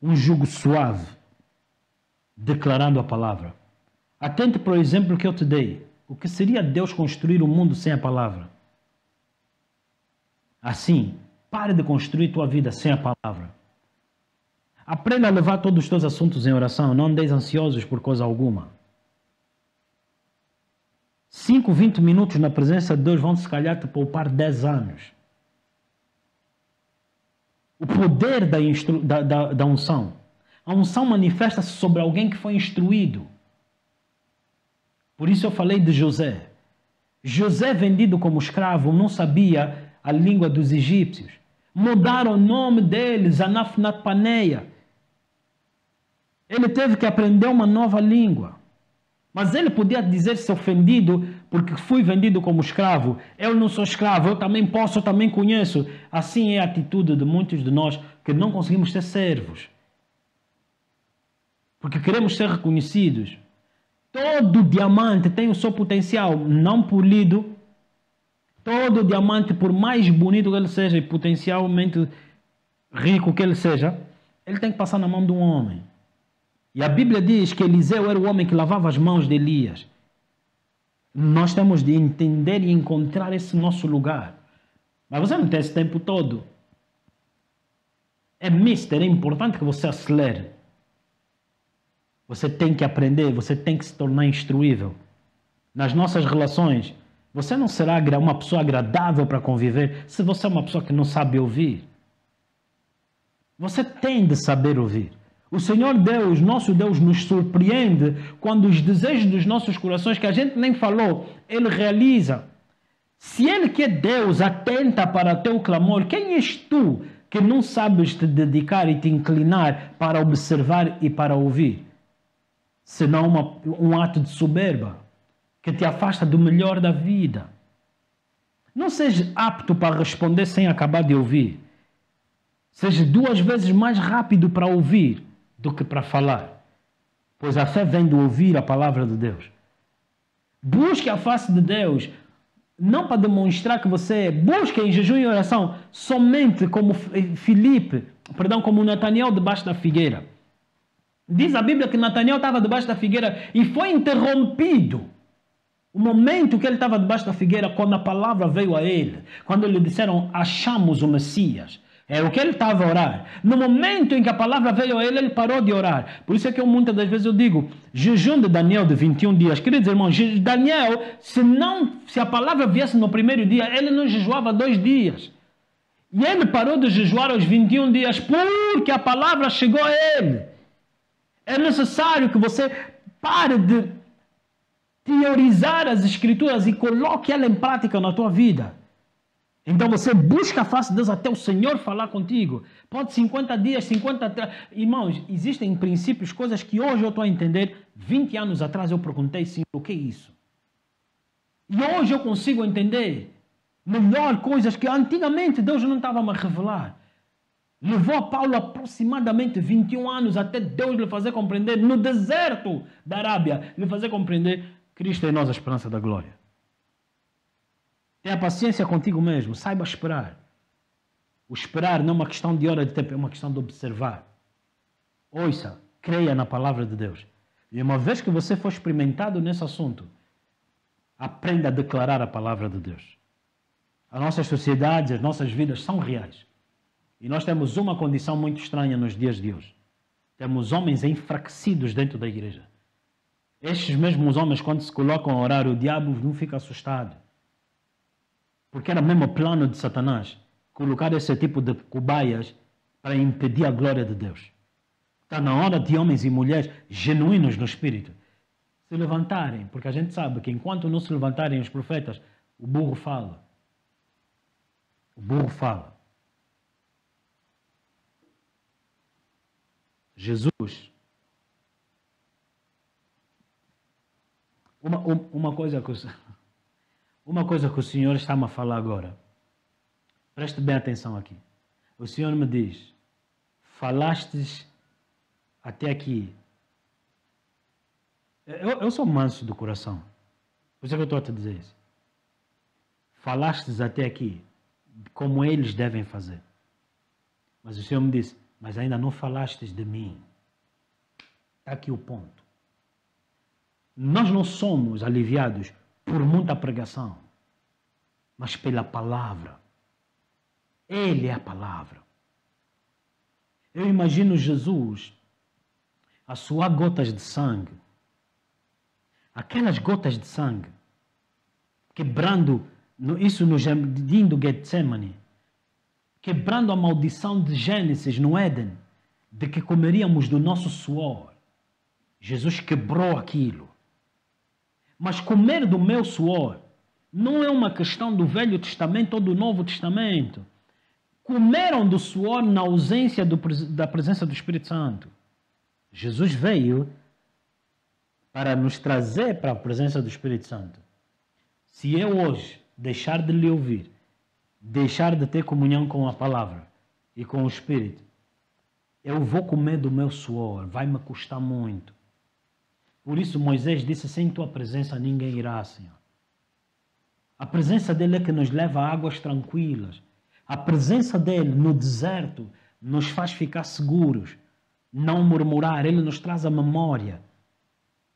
um jugo suave, declarando a palavra. Atente para o exemplo que eu te dei. O que seria Deus construir o mundo sem a palavra? Assim, pare de construir tua vida sem a palavra. Aprenda a levar todos os teus assuntos em oração. Não andeis ansiosos por coisa alguma. 5, 20 minutos na presença de Deus vão se calhar te poupar 10 anos. O poder da unção. A unção manifesta-se sobre alguém que foi instruído. Por isso eu falei de José. José, vendido como escravo, não sabia a língua dos egípcios. Mudaram o nome dele, Zanafnat-Paneia. Ele teve que aprender uma nova língua. Mas ele podia dizer-se ofendido porque fui vendido como escravo. Eu não sou escravo, eu também posso, eu também conheço. Assim é a atitude de muitos de nós que não conseguimos ser servos. Porque queremos ser reconhecidos. Todo diamante tem o seu potencial não polido. Todo diamante, por mais bonito que ele seja e potencialmente rico que ele seja, ele tem que passar na mão de um homem. E a Bíblia diz que Eliseu era o homem que lavava as mãos de Elias. Nós temos de entender e encontrar esse nosso lugar. Mas você não tem esse tempo todo. É importante que você acelere. Você tem que aprender, você tem que se tornar instruível. Nas nossas relações, você não será uma pessoa agradável para conviver se você é uma pessoa que não sabe ouvir. Você tem de saber ouvir. O Senhor Deus, nosso Deus, nos surpreende quando os desejos dos nossos corações, que a gente nem falou, Ele realiza. Se Ele que é Deus atenta para o teu clamor, quem és tu que não sabes te dedicar e te inclinar para observar e para ouvir? Senão um ato de soberba que te afasta do melhor da vida. Não seja apto para responder sem acabar de ouvir. Seja 2 vezes mais rápido para ouvir do que para falar. Pois a fé vem do ouvir a palavra de Deus. Busque a face de Deus, não para demonstrar que você busca em jejum e oração somente como como Natanael debaixo da figueira. Diz a Bíblia que Natanael estava debaixo da figueira e foi interrompido. O momento que ele estava debaixo da figueira, quando a palavra veio a ele, quando lhe disseram, achamos o Messias. Era o que ele estava a orar. No momento em que a palavra veio a ele, ele parou de orar. Por isso é que muitas das vezes eu digo, jejum de Daniel de 21 dias. Queridos irmãos, Daniel, se a palavra viesse no primeiro dia, ele não jejuava 2 dias. E ele parou de jejuar aos 21 dias porque a palavra chegou a ele. É necessário que você pare de teorizar as escrituras e coloque ela em prática na tua vida. Então você busca a face de Deus até o Senhor falar contigo. Pode 50 dias, 50... Irmãos, existem princípios, coisas que hoje eu estou a entender. 20 anos atrás eu perguntei, Senhor, o que é isso? E hoje eu consigo entender melhor coisas que antigamente Deus não estava a me revelar. Levou a Paulo aproximadamente 21 anos até Deus lhe fazer compreender, no deserto da Arábia, lhe fazer compreender Cristo é em nós a esperança da glória. Tenha paciência contigo mesmo, saiba esperar. O esperar não é uma questão de hora de tempo, é uma questão de observar. Ouça, creia na palavra de Deus. E uma vez que você for experimentado nesse assunto, Aprenda a declarar a palavra de Deus. As nossas sociedades, as nossas vidas são reais. E nós temos uma condição muito estranha nos dias de hoje. Temos homens enfraquecidos dentro da igreja. Estes mesmos homens, quando se colocam a orar, o diabo não fica assustado. Porque era mesmo o plano de Satanás colocar esse tipo de cobaias para impedir a glória de Deus. Está na hora de homens e mulheres genuínos no espírito se levantarem, porque a gente sabe que enquanto não se levantarem os profetas, o burro fala. O burro fala. Jesus, uma coisa que o Senhor está-me a falar agora, preste bem atenção aqui. O Senhor me diz, falastes até aqui. Eu sou manso do coração, por isso é que eu estou a te dizer isso. Falastes até aqui, como eles devem fazer. Mas o Senhor me disse, mas ainda não falastes de mim. Está aqui o ponto. Nós não somos aliviados por muita pregação, mas pela palavra. Ele é a palavra. Eu imagino Jesus a suar gotas de sangue. Aquelas gotas de sangue, quebrando, isso no jardim do Getsemane, quebrando a maldição de Gênesis no Éden, de que comeríamos do nosso suor. Jesus quebrou aquilo. Mas comer do meu suor não é uma questão do Velho Testamento ou do Novo Testamento. Comeram do suor na ausência da presença do Espírito Santo. Jesus veio para nos trazer para a presença do Espírito Santo. Se eu hoje deixar de lhe ouvir, deixar de ter comunhão com a palavra e com o Espírito, eu vou comer do meu suor, vai me custar muito. Por isso Moisés disse, sem tua presença ninguém irá, Senhor. A presença dele é que nos leva a águas tranquilas. A presença dele no deserto nos faz ficar seguros, não murmurar, ele nos traz a memória.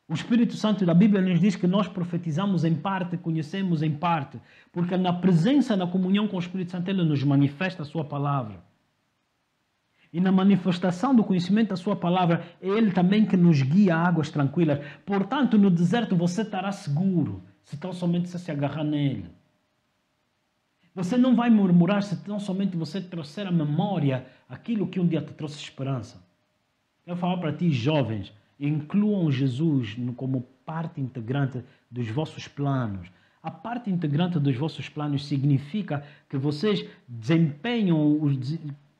O Espírito Santo da Bíblia nos diz que nós profetizamos em parte, conhecemos em parte, porque na presença, na comunhão com o Espírito Santo, ele nos manifesta a sua palavra. E na manifestação do conhecimento da sua palavra, é ele também que nos guia a águas tranquilas. Portanto, no deserto você estará seguro, se tão somente você se agarrar nele. Você não vai murmurar se tão somente você trouxer à memória aquilo que um dia te trouxe esperança. Quero falar para ti, jovens, incluam Jesus como parte integrante dos vossos planos. A parte integrante dos vossos planos significa que vocês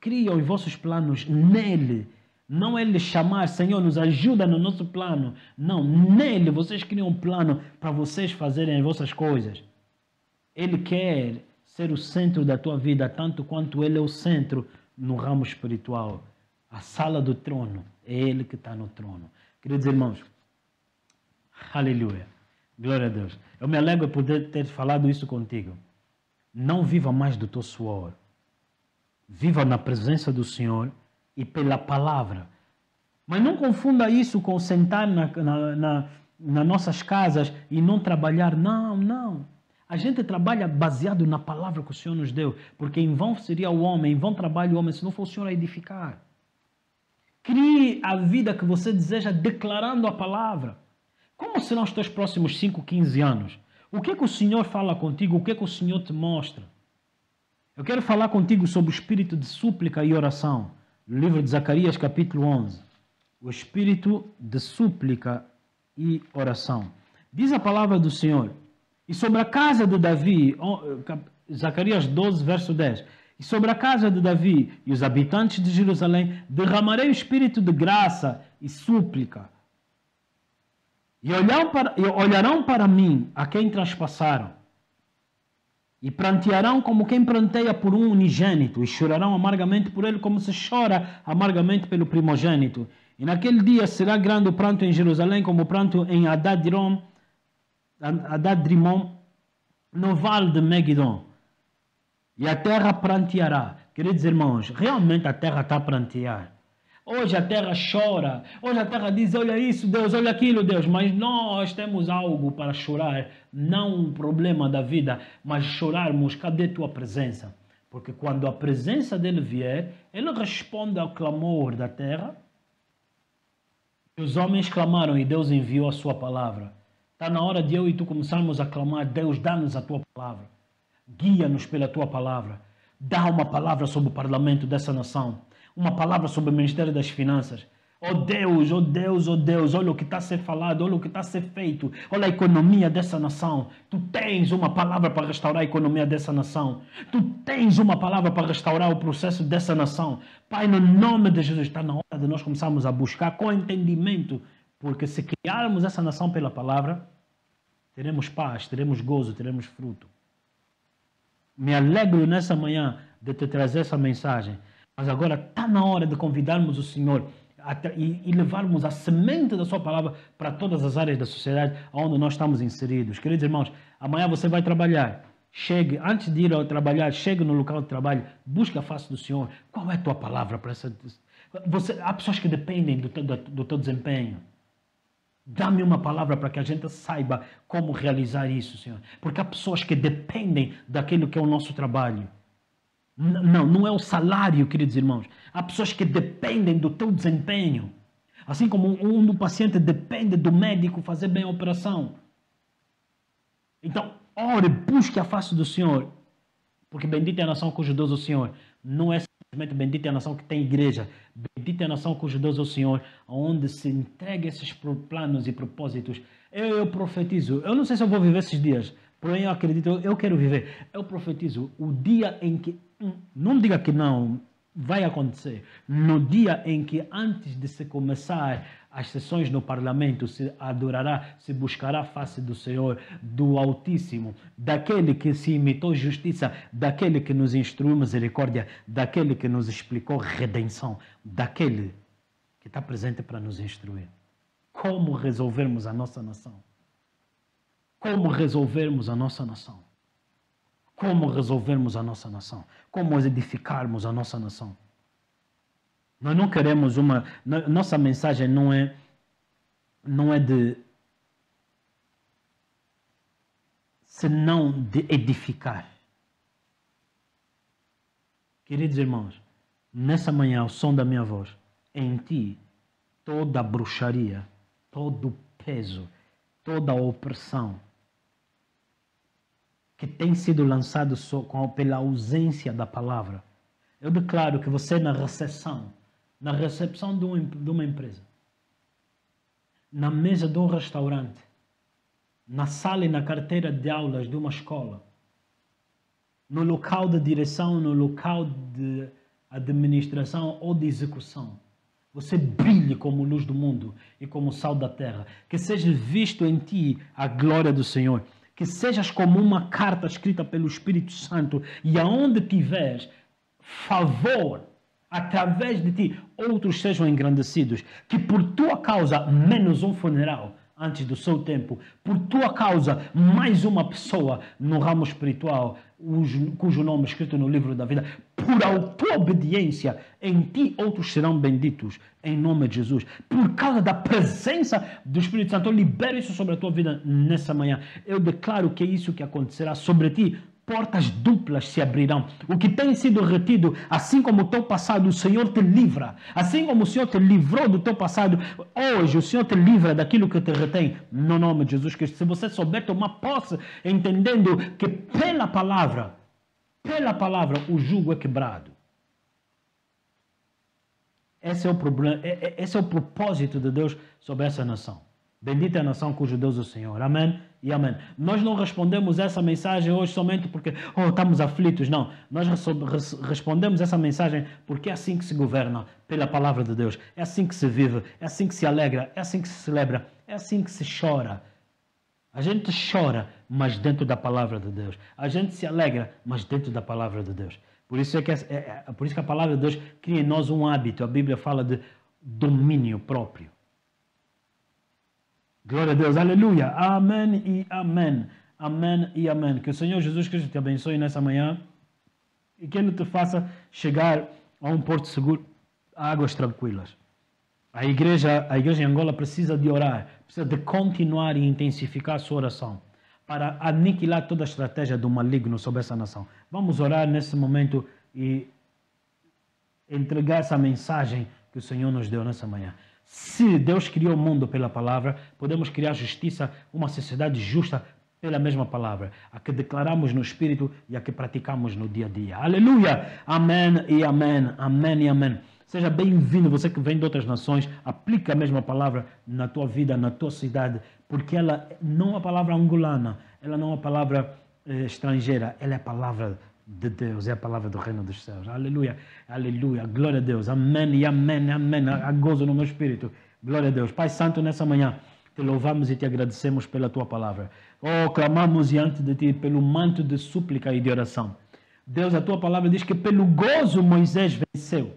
criam os vossos planos nele. Não é lhe chamar, Senhor, nos ajuda no nosso plano. Não, nele vocês criam um plano para vocês fazerem as vossas coisas. Ele quer ser o centro da tua vida, tanto quanto ele é o centro no ramo espiritual. A sala do trono, é ele que está no trono. Queridos irmãos, aleluia, glória a Deus. Eu me alegro por ter falado isso contigo. Não viva mais do teu suor. Viva na presença do Senhor e pela palavra. Mas não confunda isso com sentar nas nossas casas e não trabalhar. Não, não. A gente trabalha baseado na palavra que o Senhor nos deu. Porque em vão seria o homem, em vão trabalha o homem, se não for o Senhor a edificar. Crie a vida que você deseja declarando a palavra. Como serão os teus próximos 5, 15 anos? O que o Senhor fala contigo? O que o Senhor te mostra? Eu quero falar contigo sobre o espírito de súplica e oração. No livro de Zacarias, capítulo 11. O espírito de súplica e oração. Diz a palavra do Senhor. E sobre a casa de Davi, Zacarias 12, verso 10. E sobre a casa de Davi e os habitantes de Jerusalém, derramarei o espírito de graça e súplica. E olharão para mim a quem traspassaram. E prantearão como quem pranteia por um unigênito. E chorarão amargamente por ele como se chora amargamente pelo primogênito. E naquele dia será grande o pranto em Jerusalém como o pranto em Adad-Rimon, no vale de Megidon. E a terra pranteará. Queridos irmãos, realmente a terra está a prantear. Hoje a terra chora, hoje a terra diz, olha isso, Deus, olha aquilo, Deus, mas nós temos algo para chorar, não um problema da vida, mas chorarmos, cadê tua presença? Porque quando a presença dele vier, ele responde ao clamor da terra. Os homens clamaram e Deus enviou a sua palavra. Está na hora de eu e tu começarmos a clamar, Deus, dá-nos a tua palavra. Guia-nos pela tua palavra. Dá uma palavra sobre o parlamento dessa nação. Uma palavra sobre o Ministério das Finanças. Oh Deus, oh Deus, oh Deus, olha o que está a ser falado, olha o que está a ser feito, olha a economia dessa nação. Tu tens uma palavra para restaurar a economia dessa nação. Tu tens uma palavra para restaurar o processo dessa nação. Pai, no nome de Jesus, está na hora de nós começarmos a buscar com entendimento, porque se criarmos essa nação pela palavra, teremos paz, teremos gozo, teremos fruto. Me alegro nessa manhã de te trazer essa mensagem, mas agora está na hora de convidarmos o Senhor e levarmos a semente da sua palavra para todas as áreas da sociedade onde nós estamos inseridos. Queridos irmãos, amanhã você vai trabalhar. Chegue, antes de ir ao trabalhar, chegue no local de trabalho, busque a face do Senhor. Qual é a tua palavra para essa... há pessoas que dependem do teu desempenho. Dá-me uma palavra para que a gente saiba como realizar isso, Senhor. Porque há pessoas que dependem daquilo que é o nosso trabalho. Não é o salário, queridos irmãos. Há pessoas que dependem do teu desempenho. Assim como um paciente depende do médico fazer bem a operação. Então, ore, busque a face do Senhor. Porque bendita é a nação cujo Deus é o Senhor. Não é simplesmente bendita é a nação que tem igreja. Bendita é a nação cujo Deus é o Senhor, onde se entrega esses planos e propósitos. Eu profetizo. Eu não sei se eu vou viver esses dias. Porém, eu acredito, eu quero viver. Eu profetizo o dia em que... Não diga que não, vai acontecer. No dia em que, antes de se começar as sessões no parlamento, se adorará, se buscará a face do Senhor, do Altíssimo, daquele que se imitou justiça, daquele que nos instruiu misericórdia, daquele que nos explicou redenção, daquele que está presente para nos instruir. Como resolvermos a nossa nação? Como resolvermos a nossa nação? Como resolvermos a nossa nação? Como edificarmos a nossa nação? Nós não queremos uma... Nossa mensagem não é de... senão de edificar. Queridos irmãos, nessa manhã, ao som da minha voz, em ti, toda a bruxaria, todo o peso, toda a opressão, que tem sido lançado pela ausência da palavra. Eu declaro que você na recepção de uma empresa, na mesa de um restaurante, na sala e na carteira de aulas de uma escola, no local de direção, no local de administração ou de execução, você brilhe como luz do mundo e como sal da terra. Que seja visto em ti a glória do Senhor. Que sejas como uma carta escrita pelo Espírito Santo e aonde tiveres favor, através de ti, outros sejam engrandecidos. Que por tua causa, menos um funeral antes do seu tempo, por tua causa, mais uma pessoa no ramo espiritual, cujo nome é escrito no livro da vida, por a tua obediência, em ti outros serão benditos, em nome de Jesus. Por causa da presença do Espírito Santo, eu libero isso sobre a tua vida nessa manhã. Eu declaro que é isso que acontecerá sobre ti. Portas duplas se abrirão. O que tem sido retido, assim como o teu passado, o Senhor te livra. Assim como o Senhor te livrou do teu passado, hoje o Senhor te livra daquilo que te retém, no nome de Jesus Cristo. Se você souber tomar posse, entendendo que pela palavra, o jugo é quebrado. Esse é o problema, esse é o propósito de Deus sobre essa nação. Bendita é a nação cujo Deus é o Senhor. Amém e amém. Nós não respondemos essa mensagem hoje somente porque estamos aflitos. Não. Nós respondemos essa mensagem porque é assim que se governa pela palavra de Deus. É assim que se vive. É assim que se alegra. É assim que se celebra. É assim que se chora. A gente chora, mas dentro da palavra de Deus. A gente se alegra, mas dentro da palavra de Deus. Por isso por isso que a palavra de Deus cria em nós um hábito. A Bíblia fala de domínio próprio. Glória a Deus, aleluia, amém e amém, amém e amém. Que o Senhor Jesus Cristo te abençoe nessa manhã e que Ele te faça chegar a um porto seguro águas tranquilas. A igreja em Angola precisa de orar, precisa de continuar e intensificar a sua oração para aniquilar toda a estratégia do maligno sobre essa nação. Vamos orar nesse momento e entregar essa mensagem que o Senhor nos deu nessa manhã. Se Deus criou o mundo pela palavra, podemos criar justiça, uma sociedade justa pela mesma palavra, a que declaramos no Espírito e a que praticamos no dia a dia. Aleluia! Amém e amém, amém e amém. Seja bem-vindo, você que vem de outras nações, aplica a mesma palavra na tua vida, na tua cidade, porque ela não é uma palavra angolana, ela não é uma palavra estrangeira, ela é a palavra de Deus, é a palavra do reino dos céus. Aleluia, aleluia, glória a Deus, amém e amém, amém, há gozo no meu espírito, glória a Deus. Pai Santo, nessa manhã, te louvamos e te agradecemos pela tua palavra. Oh, clamamos diante de ti pelo manto de súplica e de oração. Deus, a tua palavra diz que pelo gozo Moisés venceu.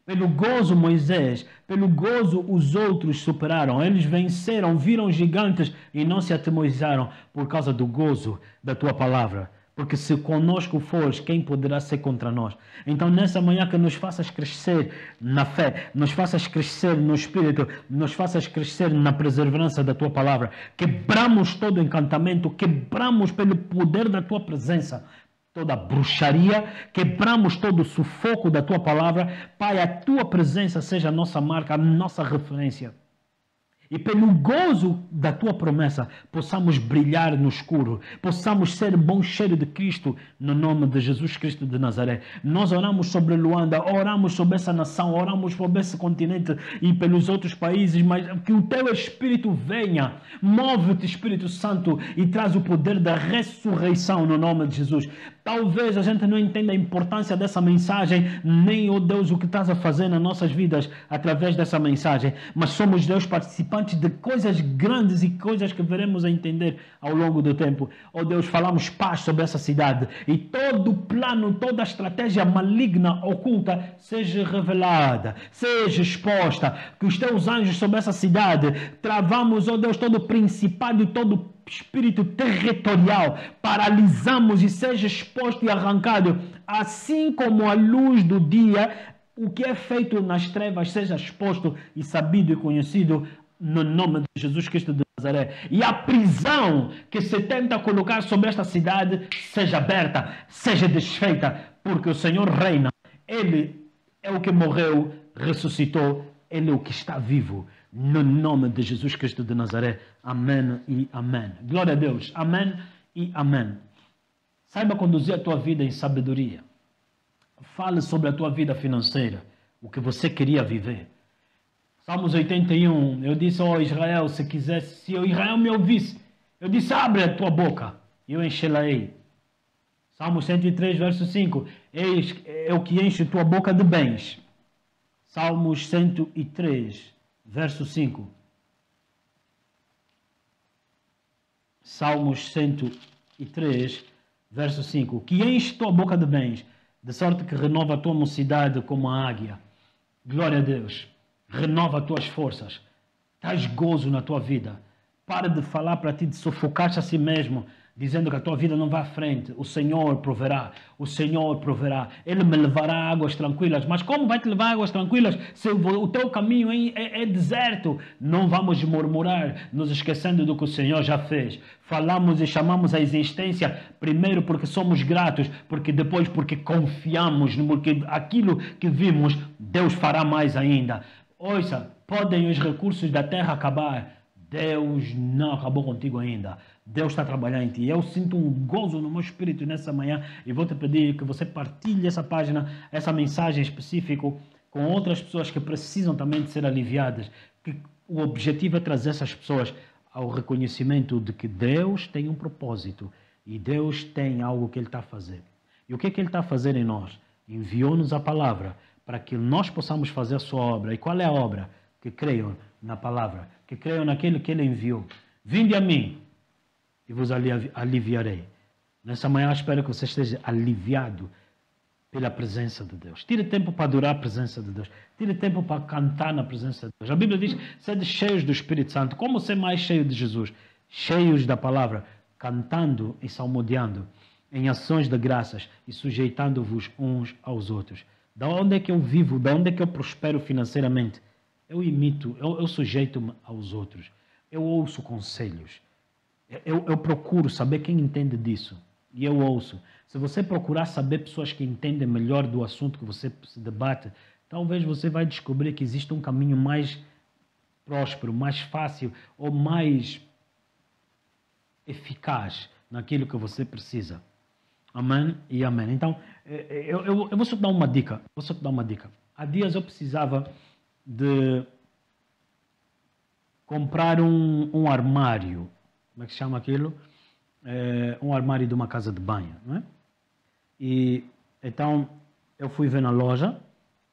Pelo gozo Moisés, pelo gozo os outros superaram. Eles venceram, viram gigantes e não se atemorizaram por causa do gozo da tua palavra. Porque se conosco fores, quem poderá ser contra nós? Então nessa manhã que nos faças crescer na fé, nos faças crescer no Espírito, nos faças crescer na perseverança da tua palavra. Quebramos todo encantamento, quebramos pelo poder da tua presença toda bruxaria, quebramos todo o sufoco da tua palavra. Pai, a tua presença seja a nossa marca, a nossa referência. E pelo gozo da tua promessa, possamos brilhar no escuro, possamos ser bom cheiro de Cristo, no nome de Jesus Cristo de Nazaré. Nós oramos sobre Luanda, oramos sobre essa nação, oramos sobre esse continente e pelos outros países, mas que o teu Espírito venha, move-te, Espírito Santo, e traz o poder da ressurreição no nome de Jesus. Talvez a gente não entenda a importância dessa mensagem, nem, oh Deus, o que estás a fazer nas nossas vidas através dessa mensagem, mas somos, Deus, participantes de coisas grandes e coisas que veremos a entender ao longo do tempo. Oh Deus, falamos paz sobre essa cidade e todo o plano, toda a estratégia maligna, oculta, seja revelada, seja exposta, que os teus anjos sobre essa cidade, travamos, oh Deus, todo o principado e todo espírito territorial, paralisamos e seja exposto e arrancado, assim como a luz do dia, o que é feito nas trevas seja exposto e sabido e conhecido no nome de Jesus Cristo de Nazaré. E a prisão que se tenta colocar sobre esta cidade seja aberta, seja desfeita, porque o Senhor reina. Ele é o que morreu, ressuscitou, Ele é o que está vivo. No nome de Jesus Cristo de Nazaré. Amém e amém. Glória a Deus. Amém e amém. Saiba conduzir a tua vida em sabedoria. Fale sobre a tua vida financeira, o que você queria viver. Salmos 81, eu disse, ó Israel, se quisesse, se o Israel me ouvisse, eu disse, abre a tua boca, e eu enchê-la-ei. Salmos 103, verso 5, eis é o que enche tua boca de bens. Salmos 103, verso 5. Salmos 103, verso 5. Que enche tua boca de bens, de sorte que renova a tua mocidade como a águia. Glória a Deus. Renova as tuas forças. Traz gozo na tua vida. Para de falar para ti, de sufocar-te a si mesmo, dizendo que a tua vida não vai à frente. O Senhor proverá. O Senhor proverá. Ele me levará a águas tranquilas. Mas como vai te levar a águas tranquilas se o teu caminho é deserto? Não vamos murmurar, nos esquecendo do que o Senhor já fez. Falamos e chamamos a existência, primeiro porque somos gratos, porque depois porque confiamos, porque aquilo que vimos, Deus fará mais ainda. Ouça, podem os recursos da terra acabar, Deus não acabou contigo ainda. Deus está trabalhando em ti. Eu sinto um gozo no meu espírito nessa manhã e vou te pedir que você partilhe essa página, essa mensagem específica com outras pessoas que precisam também de ser aliviadas. Que o objetivo é trazer essas pessoas ao reconhecimento de que Deus tem um propósito e Deus tem algo que Ele está a fazer. E o que é que Ele está a fazer em nós? Enviou-nos a palavra para que nós possamos fazer a sua obra. E qual é a obra? Que creiam na palavra, que creiam naquele que Ele enviou. Vinde a mim e vos aliviarei. Nessa manhã espero que você esteja aliviado pela presença de Deus. Tire tempo para adorar a presença de Deus. Tire tempo para cantar na presença de Deus. A Bíblia diz, sede cheios do Espírito Santo. Como ser mais cheio de Jesus? Cheios da palavra, cantando e salmodiando, em ações de graças e sujeitando-vos uns aos outros. Da onde é que eu vivo, da onde é que eu prospero financeiramente? Eu imito, eu sujeito-me aos outros. Eu ouço conselhos. Eu procuro saber quem entende disso. E eu ouço. Se você procurar saber pessoas que entendem melhor do assunto que você se debate, talvez você vai descobrir que existe um caminho mais próspero, mais fácil ou mais eficaz naquilo que você precisa. Amém e amém. Então, eu vou só te dar uma dica. Há dias eu precisava de comprar um armário. Como é que se chama aquilo? Um armário de uma casa de banho, não é? E então eu fui ver na loja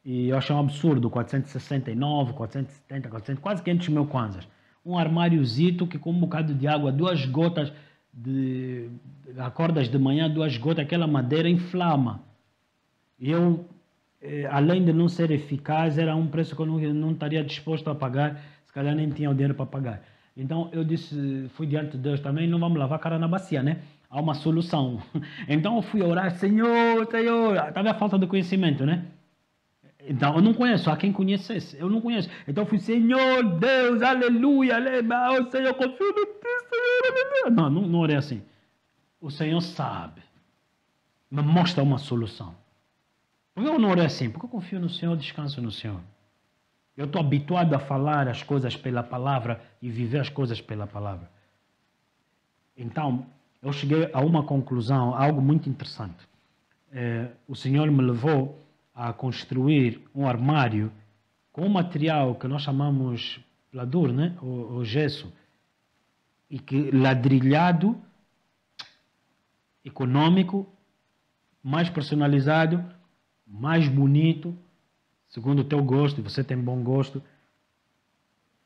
e eu achei um absurdo, 469, 470, 400, quase 500 mil kwanzas. Um armáriozito que com um bocado de água, 2 gotas, acordas de manhã, 2 gotas, aquela madeira inflama. E eu, além de não ser eficaz, era um preço que eu não estaria disposto a pagar, se calhar nem tinha o dinheiro para pagar. Então eu disse, fui diante de Deus também, não vamos lavar a cara na bacia, né? Há uma solução. Então eu fui orar, Senhor, estava a falta de conhecimento, né? Então eu não conheço, há quem conhecesse, eu não conheço. Então eu fui, Senhor, Deus, aleluia, aleluia, oh, Senhor, confio no Ti, Senhor, aleluia. Não orei assim. O Senhor sabe, me mostra uma solução. Por que eu não orei assim? Porque eu confio no Senhor, descanso no Senhor. Eu estou habituado a falar as coisas pela palavra e viver as coisas pela palavra. Então, eu cheguei a uma conclusão, algo muito interessante. O Senhor me levou a construir um armário com um material que nós chamamos pladur, né? O gesso, e que ladrilhado, econômico, mais personalizado, mais bonito, segundo o teu gosto, e você tem bom gosto,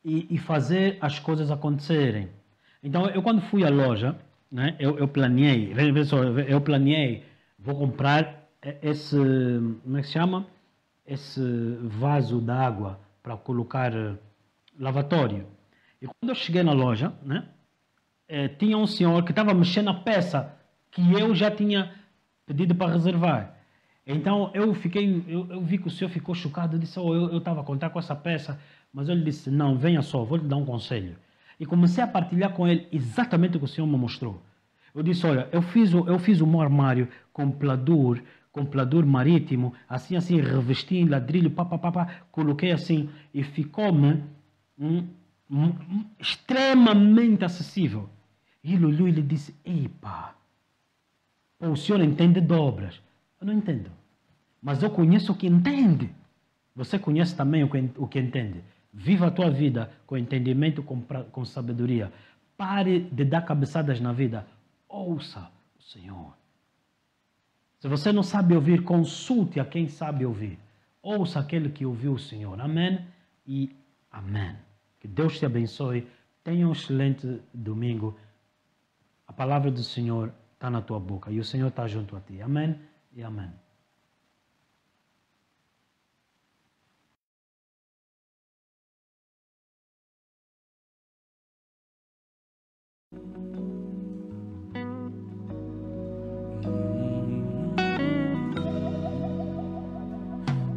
e fazer as coisas acontecerem. Então, eu quando fui à loja, né, eu planeei, vou comprar esse, como é que se chama? Esse vaso d'água para colocar lavatório. E quando eu cheguei na loja, né, tinha um senhor que estava mexendo na peça que eu já tinha pedido para reservar. Então eu vi que o senhor ficou chocado, eu disse, eu estava a contar com essa peça, mas ele disse, não, venha só, vou lhe dar um conselho. E comecei a partilhar com ele exatamente o que o senhor me mostrou. Eu disse, olha, eu fiz um armário com pladur marítimo, assim, revesti em ladrilho, coloquei assim, e ficou-me extremamente acessível. E ele olhou e ele disse, epa, o senhor entende de obras? Eu não entendo, mas eu conheço o que entende. Você conhece também o que entende. Viva a tua vida com entendimento, com sabedoria. Pare de dar cabeçadas na vida. Ouça o Senhor. Se você não sabe ouvir, consulte a quem sabe ouvir. Ouça aquele que ouviu o Senhor. Amém e amém. Que Deus te abençoe. Tenha um excelente domingo. A palavra do Senhor está na tua boca e o Senhor está junto a ti. Amém e amém.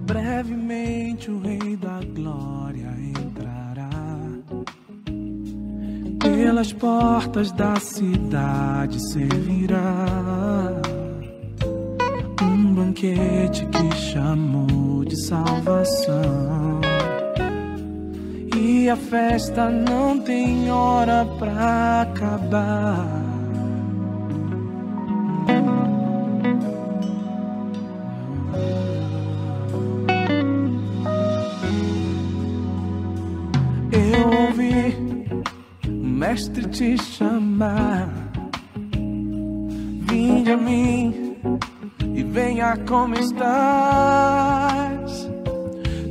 Brevemente o Rei da Glória entrará pelas portas da cidade, servirá um banquete que chamou de salvação. E a festa não tem hora pra acabar. Eu ouvi o Mestre te chamar. Vinde a mim e venha como estás.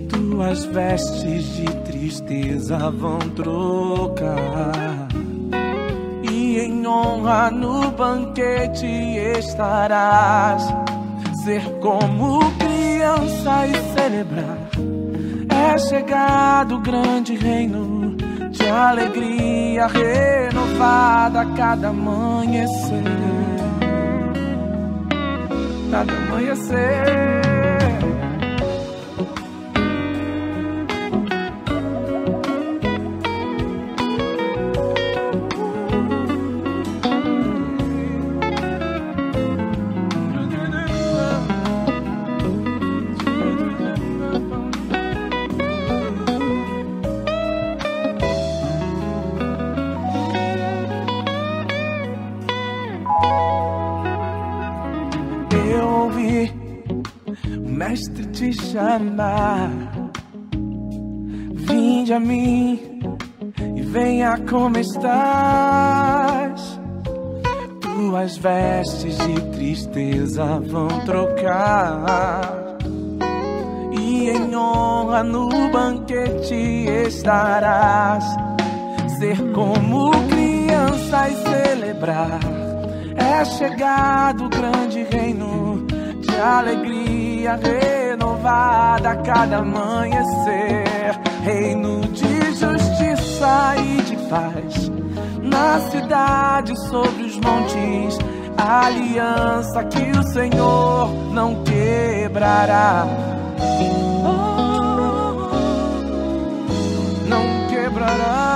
Tuas vestes de tristeza vão trocar, e em honra no banquete estarás. Ser como criança e celebrar. É chegado o grande reino de alegria renovada a cada amanhecer. Cada amanhecer. Mestre te chama. Vinde a mim e venha como estás. Tuas vestes de tristeza vão trocar, e em honra no banquete estarás. Ser como criança e celebrar, é chegado o grande reino de alegria renovada a cada amanhecer. Reino de justiça e de paz, na cidade sobre os montes, a aliança que o Senhor não quebrará. Não quebrará.